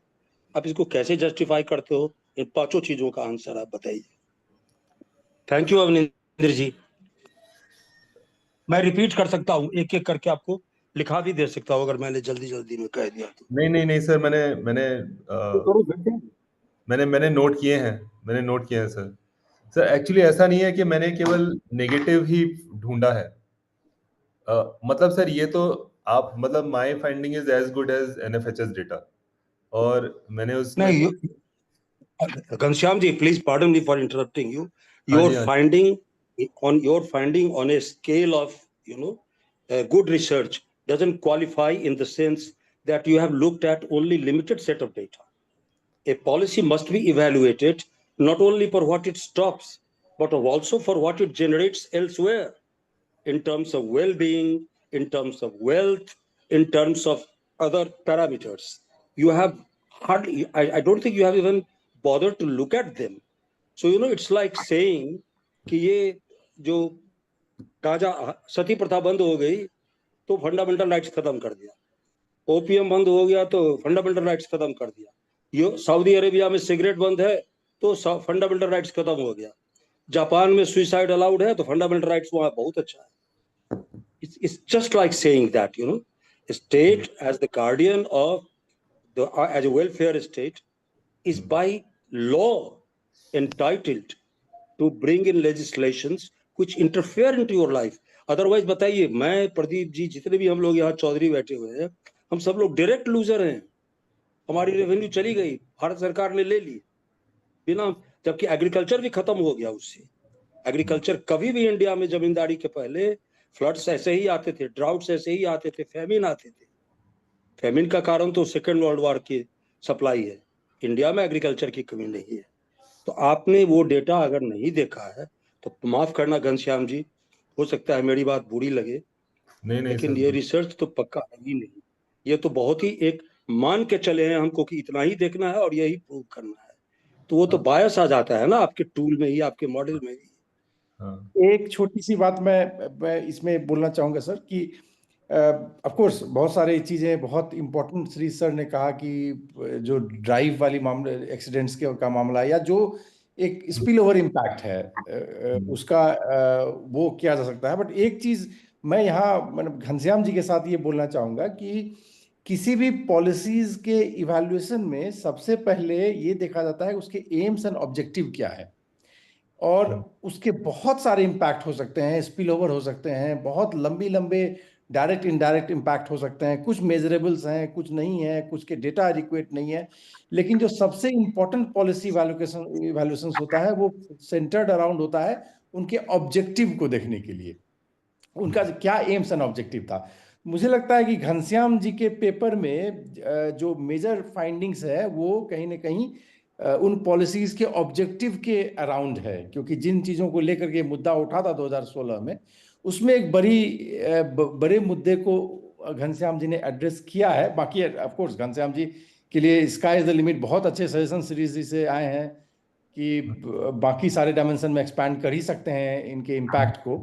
आप इसको कैसे जस्टिफाई करते हो। इन 5 चीजों का आंसर आप बताइए। थैंक यू अवनिंदर जी। मैं रिपीट कर सकता हूँ, एक एक करके आपको लिखा भी दे सकता हूँ अगर मैंने जल्दी जल्दी में कह दिया तो। नहीं सर, मैंने नोट किए हैं, सर। सर एक्चुअली ऐसा नहीं है कि मैंने केवल नेगेटिव ही ढूंढा है। मतलब सर ये तो आप, मतलब my finding is as good as NFHS data, और मैंने उसमें नहीं, Ghanshyam ji, please pardon me for interrupting you. हाँ Your जी, हाँ finding on a scale of, good research doesn't qualify in the sense that you have looked at only limited set of data. A policy must be evaluated not only for what it stops, but also for what it generates elsewhere, in terms of well-being, in terms of wealth, in terms of other parameters. You have hardly, I don't think you have even bothered to look at them. So, it's like saying कि ये जो गांजा, सती प्रथा बंद हो गई तो fundamental rights खत्म कर दिया, ओपीएम बंद हो गया तो फंडामेंटल राइट्स खत्म कर दिया, ये सऊदी अरेबिया में सिगरेट बंद है तो फंडामेंटल राइट्स खत्म हो गया, जापान में सुसाइड अलाउड है तो फंडामेंटल राइट्स वहां बहुत अच्छा है। It's just like saying that, state as the guardian of as a welfare state is by law entitled to bring in legislations which interfere into your life. Otherwise, बताइए, मैं, प्रदीप जी, जितने भी हम लोग यहाँ चौधरी बैठे हुए हैं, हम सब लोग डायरेक्ट लूजर हैं। हमारी रेवेन्यू चली गई, भारत सरकार ने ले ली बिना, जबकि एग्रीकल्चर भी खत्म हो गया उससे। एग्रीकल्चर कभी भी इंडिया में जमींदारी के पहले फ्लड्स ऐसे ही आते थे, ड्राउट्स ऐसे ही आते थे, फेमिन आते थे। फेमिन का कारण तो सेकेंड वर्ल्ड वॉर की सप्लाई है, इंडिया में एग्रीकल्चर की कमी नहीं है। तो आपने वो डेटा अगर नहीं देखा है तो माफ करना घनश्याम जी, हो सकता है मेरी बात बुरी लगे, नहीं लेकिन सर, ये रिसर्च तो पक्का है ही नहीं। ये तो बहुत ही एक मान के चले हैं हमको कि इतना ही देखना है और यही प्रूव करना है, तो वो तो बायस आ जाता है ना आपके टूल में ही, आपके मॉडल में ही। एक छोटी सी बात मैं इसमें बोलना चाहूंगा सर कि ऑफ कोर्स बहुत सारी चीजें, बहुत इंपॉर्टेंट श्री सर ने कहा कि जो ड्राइव वाली मामले, एक्सीडेंट्स का मामला, या जो एक स्पिल ओवर इम्पैक्ट है उसका वो किया जा सकता है। बट एक चीज मैं यहाँ मतलब घनश्याम जी के साथ ये बोलना चाहूंगा कि किसी भी पॉलिसीज के इवैल्यूएशन में सबसे पहले ये देखा जाता है उसके एम्स एंड ऑब्जेक्टिव क्या है, और उसके बहुत सारे इम्पैक्ट हो सकते हैं, स्पिल ओवर हो सकते हैं, बहुत लंबे डायरेक्ट इनडायरेक्ट इम्पैक्ट हो सकते हैं, कुछ मेजरेबल्स हैं, कुछ नहीं है, कुछ के डेटा एडिक्वेट नहीं है। लेकिन जो सबसे इम्पोर्टेंट पॉलिसी इवैल्यूएशन होता है वो सेंटर्ड अराउंड होता है उनके ऑब्जेक्टिव को देखने के लिए। उनका क्या एम्स एंड ऑब्जेक्टिव था। मुझे लगता है कि घनश्याम जी के पेपर में जो मेजर फाइंडिंग्स है वो कहीं ना कहीं उन पॉलिसीज के ऑब्जेक्टिव के अराउंड है, क्योंकि जिन चीज़ों को लेकर के मुद्दा उठा था 2016 में, उसमें एक बड़े मुद्दे को घनश्याम जी ने एड्रेस किया है। बाकी ऑफ कोर्स घनश्याम जी के लिए स्काई इज द लिमिट, बहुत अच्छे सजेशन सीरीज से आए हैं कि बाकी सारे डायमेंशन में एक्सपैंड कर ही सकते हैं इनके इम्पैक्ट को।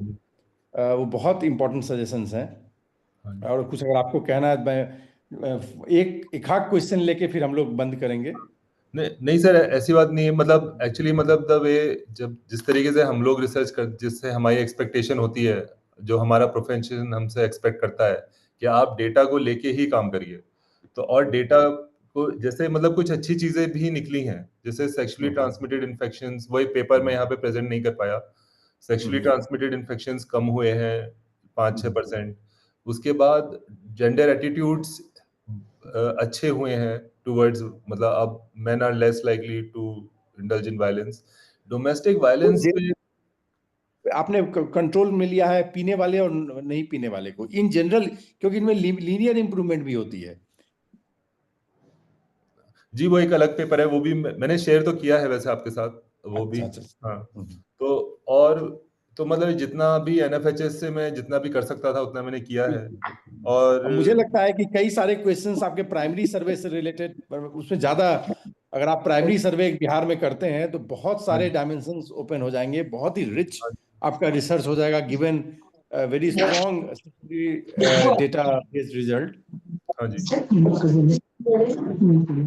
वो बहुत इंपॉर्टेंट सजेशंस हैं। और कुछ अगर आपको कहना है, मैं एक आध क्वेश्चन लेके फिर हम लोग बंद करेंगे। नहीं सर, ऐसी बात नहीं है। मतलब एक्चुअली मतलब तब ये जब जिस तरीके से हम लोग रिसर्च कर, जिससे हमारी एक्सपेक्टेशन होती है, जो हमारा प्रोफेशन हमसे एक्सपेक्ट करता है कि आप डेटा को लेके ही काम करिए, तो और डेटा को जैसे मतलब कुछ अच्छी चीजें भी निकली हैं, जैसे सेक्सुअली ट्रांसमिटेड इन्फेक्शंस, वही पेपर में यहाँ पे प्रेजेंट नहीं कर पाया। सेक्सुअली ट्रांसमिटेड इन्फेक्शंस कम हुए हैं 5-6%। उसके बाद जेंडर एटीट्यूड्स अच्छे हुए हैं टुवर्ड्स, मतलब अब men are less likely to indulge in violence. Domestic violence पे आपने कंट्रोल में लिया है पीने वाले और नहीं पीने वाले को इन जनरल, क्योंकि इनमें लीनियर इंप्रूवमेंट भी होती है। जी, वो एक अलग पेपर है, वो भी मैंने शेयर तो किया है वैसे आपके साथ, वो भी। अच्छा। हाँ, तो और तो मतलब जितना भी एनएफएचएस से मैं जितना भी कर सकता था उतना मैंने किया है। और मुझे लगता है कि कई सारे क्वेश्चंस आपके प्राइमरी सर्वे से रिलेटेड, उसमें ज्यादा अगर आप प्राइमरी सर्वे बिहार में करते हैं तो बहुत सारे डायमेंशंस ओपन हो जाएंगे, बहुत ही रिच आपका रिसर्च हो जाएगा, given very strong data based result. हाँ जी,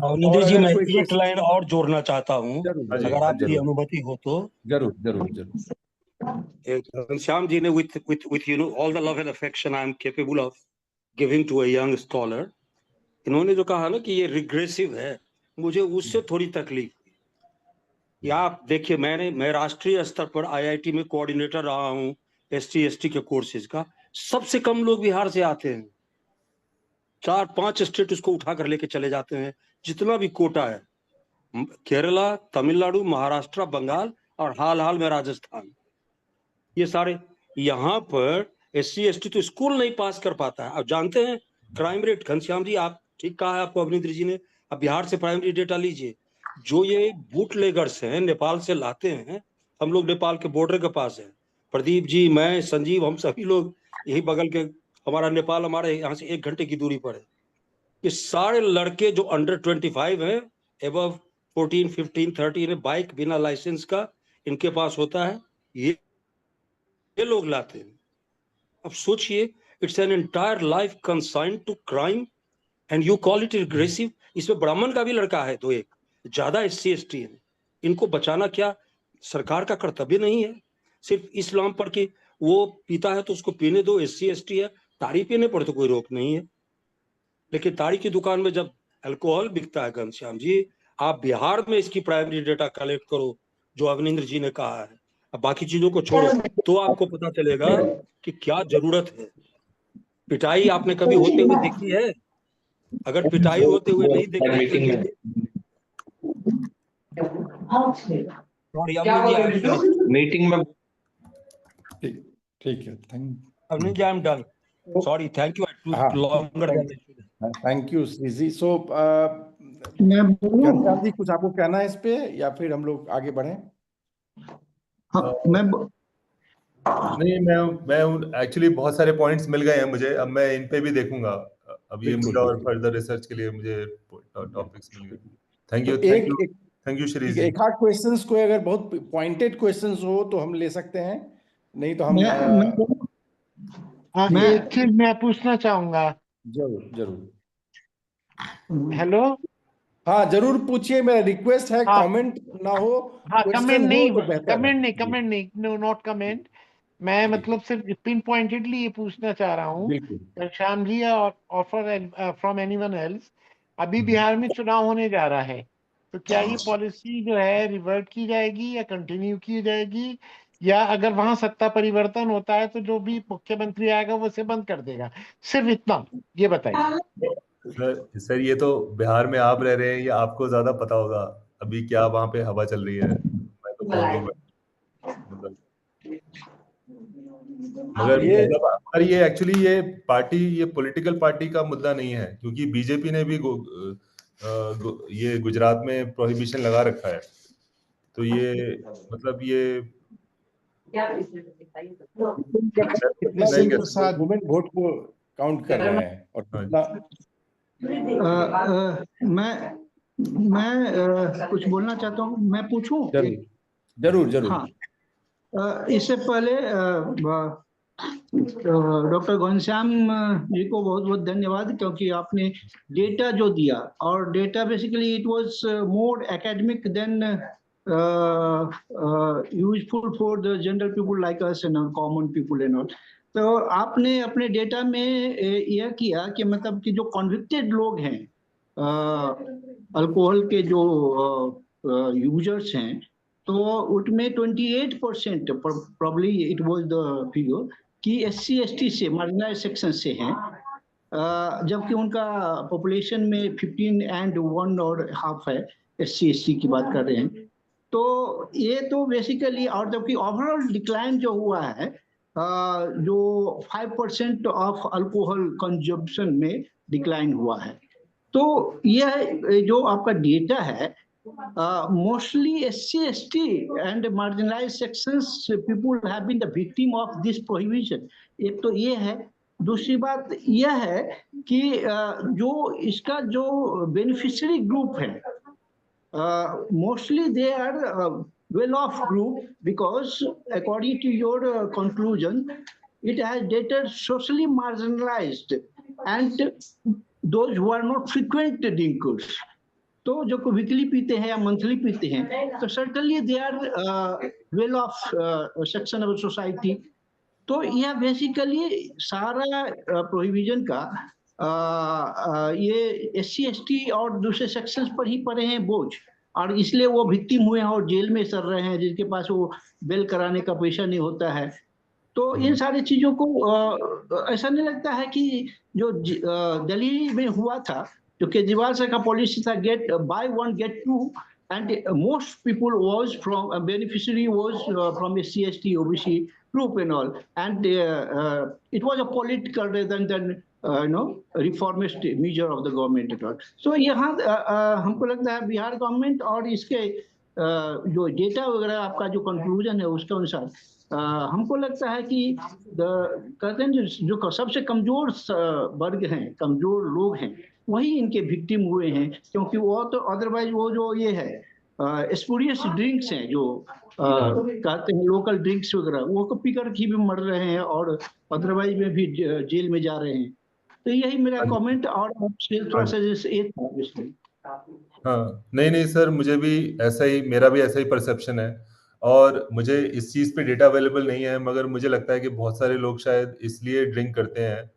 अवनींद्र जी, मैं एक लाइन और जोड़ना चाहता हूँ, हाँ जी, अगर आपकी अनुमति हो तो। जरूर। घनश्याम जी ने with you know all the love and affection I am capable of giving to a young scholar, इन्होंने जो कहा ना कि ये रिग्रेसिव है, मुझे उससे थोड़ी तकलीफ हुई। या आप देखिए, मैं राष्ट्रीय स्तर पर आईआईटी में कोऑर्डिनेटर रहा हूँ ST/ST के कोर्सेज का। सबसे कम लोग बिहार से आते हैं, 4-5 स्टेट उसको उठा कर लेके चले जाते हैं, जितना भी कोटा है, केरला, तमिलनाडु, महाराष्ट्र, बंगाल और हाल में राजस्थान, ये सारे। यहाँ पर SC/ST तो स्कूल नहीं पास कर पाता है। आप जानते हैं क्राइम रेट, घनश्याम जी आप ठीक कहा है आपको अवनींद्र जी ने, अब बिहार से प्राइमरी डेटा लीजिए, जो ये बूटलेगर्स हैं नेपाल से लाते हैं, हम लोग नेपाल के बॉर्डर के पास है, प्रदीप जी, मैं, संजीव, हम सभी लोग यही बगल के, हमारा नेपाल हमारे यहाँ से 1 घंटे की दूरी पर है। ये सारे लड़के जो अंडर 25 हैं, एबव 14, 15, 13 बाइक बिना लाइसेंस का इनके पास होता है, ये लोग लाते हैं। अब सोचिए, it's an entire life consigned to crime and you call it regressive. इसमें ब्राह्मण का भी लड़का है, तो एक ज्यादा SC/ST है, इनको बचाना क्या सरकार का कर्तव्य नहीं है? सिर्फ इस्लाम पर कि वो पीता है तो उसको पीने दो, SC/ST है, ताड़ी पीने पर तो कोई रोक नहीं है। लेकिन ताड़ी की दुकान में जब अल्कोहल बिकता है, घनश्याम जी, आप बिहार में इसकी प्राइमरी डेटा कलेक्ट करो, जो अवनींद्र जी ने कहा है, अब बाकी चीजों को छोड़ो, तो आपको पता चलेगा कि क्या जरूरत है। पिटाई आपने कभी होते हुए देखी है? अगर पिटाई होते हुए नहीं देखी है, मीटिंग में ठीक है, Avanindra ji, I am done, sorry, thank you, I took longer than. Thank you Shriji. So Ghanshyam ji, कुछ आपको कहना है इस पे या फिर हम लोग आगे बढ़ें? नहीं, मैं एक्चुअली बहुत सारे पॉइंट्स मिल गए हैं मुझे, अब मैं इन पे भी देखूंगा। अब ये मुझे और फर्दर रिसर्च के लिए मुझे टॉपिक्स मिल गए। थैंक यू श्री जी। एक आध क्वेश्चंस को अगर बहुत पॉइंटेड क्वेश्चंस हो तो हम ले सकते हैं, नहीं तो हम एक चीज मैं पूछना चाहूंगा। जरूर। हेलो, हाँ जरूर पूछिए, मेरा रिक्वेस्ट है, कमेंट ना हो। हाँ, कमेंट नहीं, कमेंट नहीं, नो, नॉट कमेंट। मैं मतलब सिर्फ पिन पॉइंटेडली ये पूछना चाह रहा हूँ, घनश्याम जी और फ्रॉम एनीवन एल्स, अभी बिहार में चुनाव होने जा रहा है, तो क्या ये पॉलिसी जो है रिवर्ट की जाएगी या कंटिन्यू की जाएगी, या अगर वहां सत्ता परिवर्तन होता है तो जो भी मुख्यमंत्री आएगा वो उसे बंद कर देगा? सिर्फ इतना ये बताइए। सर ये तो बिहार में आप रह रहे हैं, ये आपको ज्यादा पता होगा अभी क्या वहां पे हवा चल रही है। मैं तो बहुत मतलब मगर ये मतलब पर ये एक्चुअली ये पॉलिटिकल पार्टी का मुद्दा नहीं है, क्योंकि बीजेपी ने भी ये गुजरात में प्रोहिबिशन लगा रखा है। तो ये मतलब ये कितना नहीं कह प्रसाद, वुमेन वोट को काउंट कर रहे हैं और हाँ कितना मैं कुछ बोलना चाहता हूँ, मैं पूछूं? जरूर जरूर जरूर। हाँ, इससे पहले डॉक्टर घनश्याम जी को बहुत बहुत धन्यवाद, क्योंकि आपने डेटा जो दिया, और data basically it was more academic than useful for the general people like us and common people and all. तो आपने अपने डेटा में यह किया कि मतलब कि जो कॉन्विक्टेड लोग हैं, अल्कोहल के जो यूजर्स हैं, तो उसमें 28% probably it was the figure कि SC ST से, मार्जिनलाइज्ड सेक्शन से हैं, जबकि उनका पॉपुलेशन में 15 एंड 1 और हाफ है, SC ST की बात कर रहे हैं। तो ये तो बेसिकली, और जबकि ओवरऑल डिक्लाइन जो हुआ है, जो 5% ऑफ अल्कोहल कंजम्पशन में डिक्लाइन हुआ है। तो यह जो आपका डेटा है, mostly SC ST and marginalized sections people have been the victim of this prohibition। एक तो ये है। दूसरी बात यह है कि जो इसका जो बेनिफिशियरी ग्रुप है, mostly they are well off group, because according to your conclusion it has dated socially marginalized and those who are not frequent drinkers। तो जो वीकली पीते हैं या मंथली पीते हैं, तो certainly they are well off section of society. तो यह बेसिकली सारा प्रोहिबिजन का ये SC ST और दूसरे सेक्शंस पर ही पड़े हैं बोझ, और इसलिए वो विक्टिम हुए हैं और जेल में सड़ रहे हैं, जिनके पास वो बेल कराने का पैसा नहीं होता है। तो इन सारी चीजों को ऐसा नहीं लगता है कि जो दिल्ली में हुआ था, जो केजरीवाल सर का पॉलिसी था, get buy one get two, and most people was from beneficiary was from SC ST OBC group and all, and it was a political rather than reformist measure of the government at all। So यहाँ हमको लगता है Bihar government और इसके जो data वगैरह आपका जो कंक्लूजन है उसके अनुसार हमको लगता है कि कहते हैं जो सबसे कमजोर वर्ग हैं, कमजोर लोग हैं, वही इनके विक्टिम हुए हैं। क्योंकि वो तो अदरवाइज वो जो ये है स्पूरियस ड्रिंक्स हैं, जो कहते हैं लोकल ड्रिंक्स वगैरह, वो को पीकर ही भी मर रहे हैं और अदरवाइज में भी जेल में जा रहे हैं। तो यही मेरा कमेंट, और थोड़ा सा जैसे हाँ, नहीं सर, मुझे भी मेरा भी ऐसा ही परसेप्शन है, और मुझे इस चीज पे डेटा अवेलेबल नहीं है, मगर मुझे लगता है कि बहुत सारे लोग शायद इसलिए ड्रिंक करते हैं,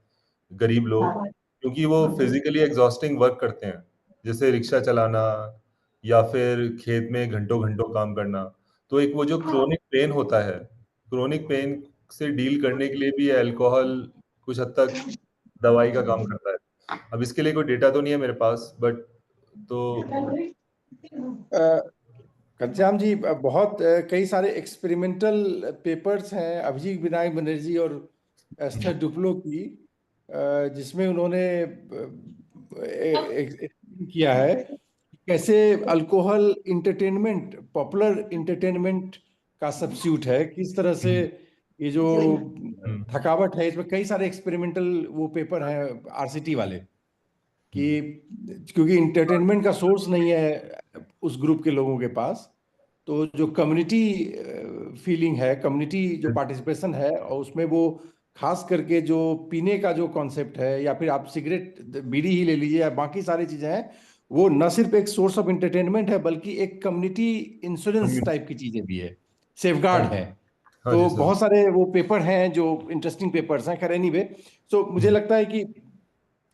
गरीब लोग, क्योंकि वो फिजिकली एग्जॉस्टिंग वर्क करते हैं, जैसे रिक्शा चलाना या फिर खेत में घंटों घंटों काम करना। तो एक वो जो क्रोनिक पेन होता है, क्रोनिक पेन से डील करने के लिए भी अल्कोहल कुछ हद तक दवाई का काम करता है। अब इसके लिए कोई डेटा तो नहीं है मेरे पास, बट तो घनश्याम जी, बहुत कई सारे एक्सपेरिमेंटल पेपर्स हैं अभिजीत विनायक बनर्जी और एस्थर डुफ्लो की, जिसमें उन्होंने किया है कैसे अल्कोहल इंटरटेनमेंट, पॉपुलर इंटरटेनमेंट का सब्स्टिट्यूट है, किस तरह से ये जो थकावट है, इसमें कई सारे एक्सपेरिमेंटल वो पेपर हैं RCT वाले, कि क्योंकि इंटरटेनमेंट का सोर्स नहीं है उस ग्रुप के लोगों के पास, तो जो कम्युनिटी फीलिंग है, कम्युनिटी जो पार्टिसिपेशन है, और उसमें वो खास करके जो पीने का जो कॉन्सेप्ट है, या फिर आप सिगरेट बीड़ी ही ले लीजिए या बाकी सारी चीजें हैं, वो न सिर्फ एक सोर्स ऑफ एंटरटेनमेंट है बल्कि एक कम्युनिटी इंश्योरेंस टाइप की चीजें भी है, सेफगार्ड है। तो बहुत सारे वो पेपर हैं जो इंटरेस्टिंग पेपर्स हैं। खैर एनीवे, सो मुझे लगता है कि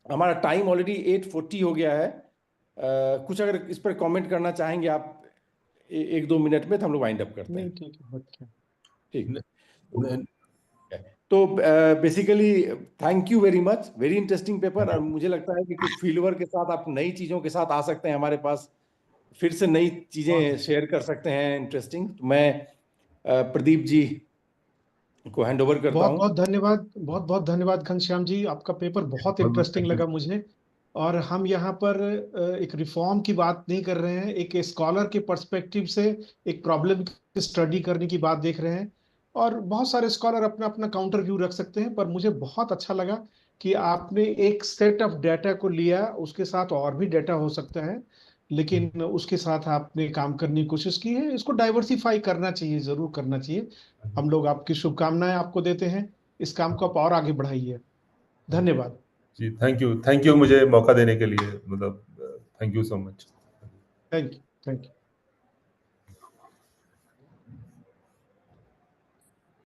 हमारा टाइम ऑलरेडी 8:40 हो गया है। कुछ अगर इस पर कमेंट करना चाहेंगे आप 1-2 मिनट में, तो हम लोग वाइंड अप करते हैं। ठीक। तो basically thank you very much, very interesting paper, और मुझे लगता है कि कुछ फील्डवर्क के साथ आप नई चीज़ों के साथ आ सकते हैं हमारे पास, फिर से नई चीज़ें शेयर कर सकते हैं इंटरेस्टिंग। तो मैं प्रदीप जी को हैंड ओवर करता बहुत हूँ। बहुत धन्यवाद, बहुत बहुत धन्यवाद घनश्याम जी, आपका पेपर बहुत इंटरेस्टिंग लगा मुझे। और हम यहाँ पर एक रिफॉर्म की बात नहीं कर रहे हैं, एक स्कॉलर के पर्सपेक्टिव से एक प्रॉब्लम की स्टडी करने की बात देख रहे हैं। और बहुत सारे स्कॉलर अपना अपना काउंटर व्यू रख सकते हैं, पर मुझे बहुत अच्छा लगा कि आपने एक सेट ऑफ डाटा को लिया, उसके साथ और भी डाटा हो सकता है, लेकिन उसके साथ आपने काम करने की कोशिश की है। इसको डाइवर्सिफाई करना चाहिए, जरूर करना चाहिए। हम लोग आपकी शुभकामनाएं आपको देते हैं, इस काम को आप और आगे बढ़ाइए। धन्यवाद जी, थैंक यू मुझे मौका देने के लिए, मतलब thank you so much. Thank you.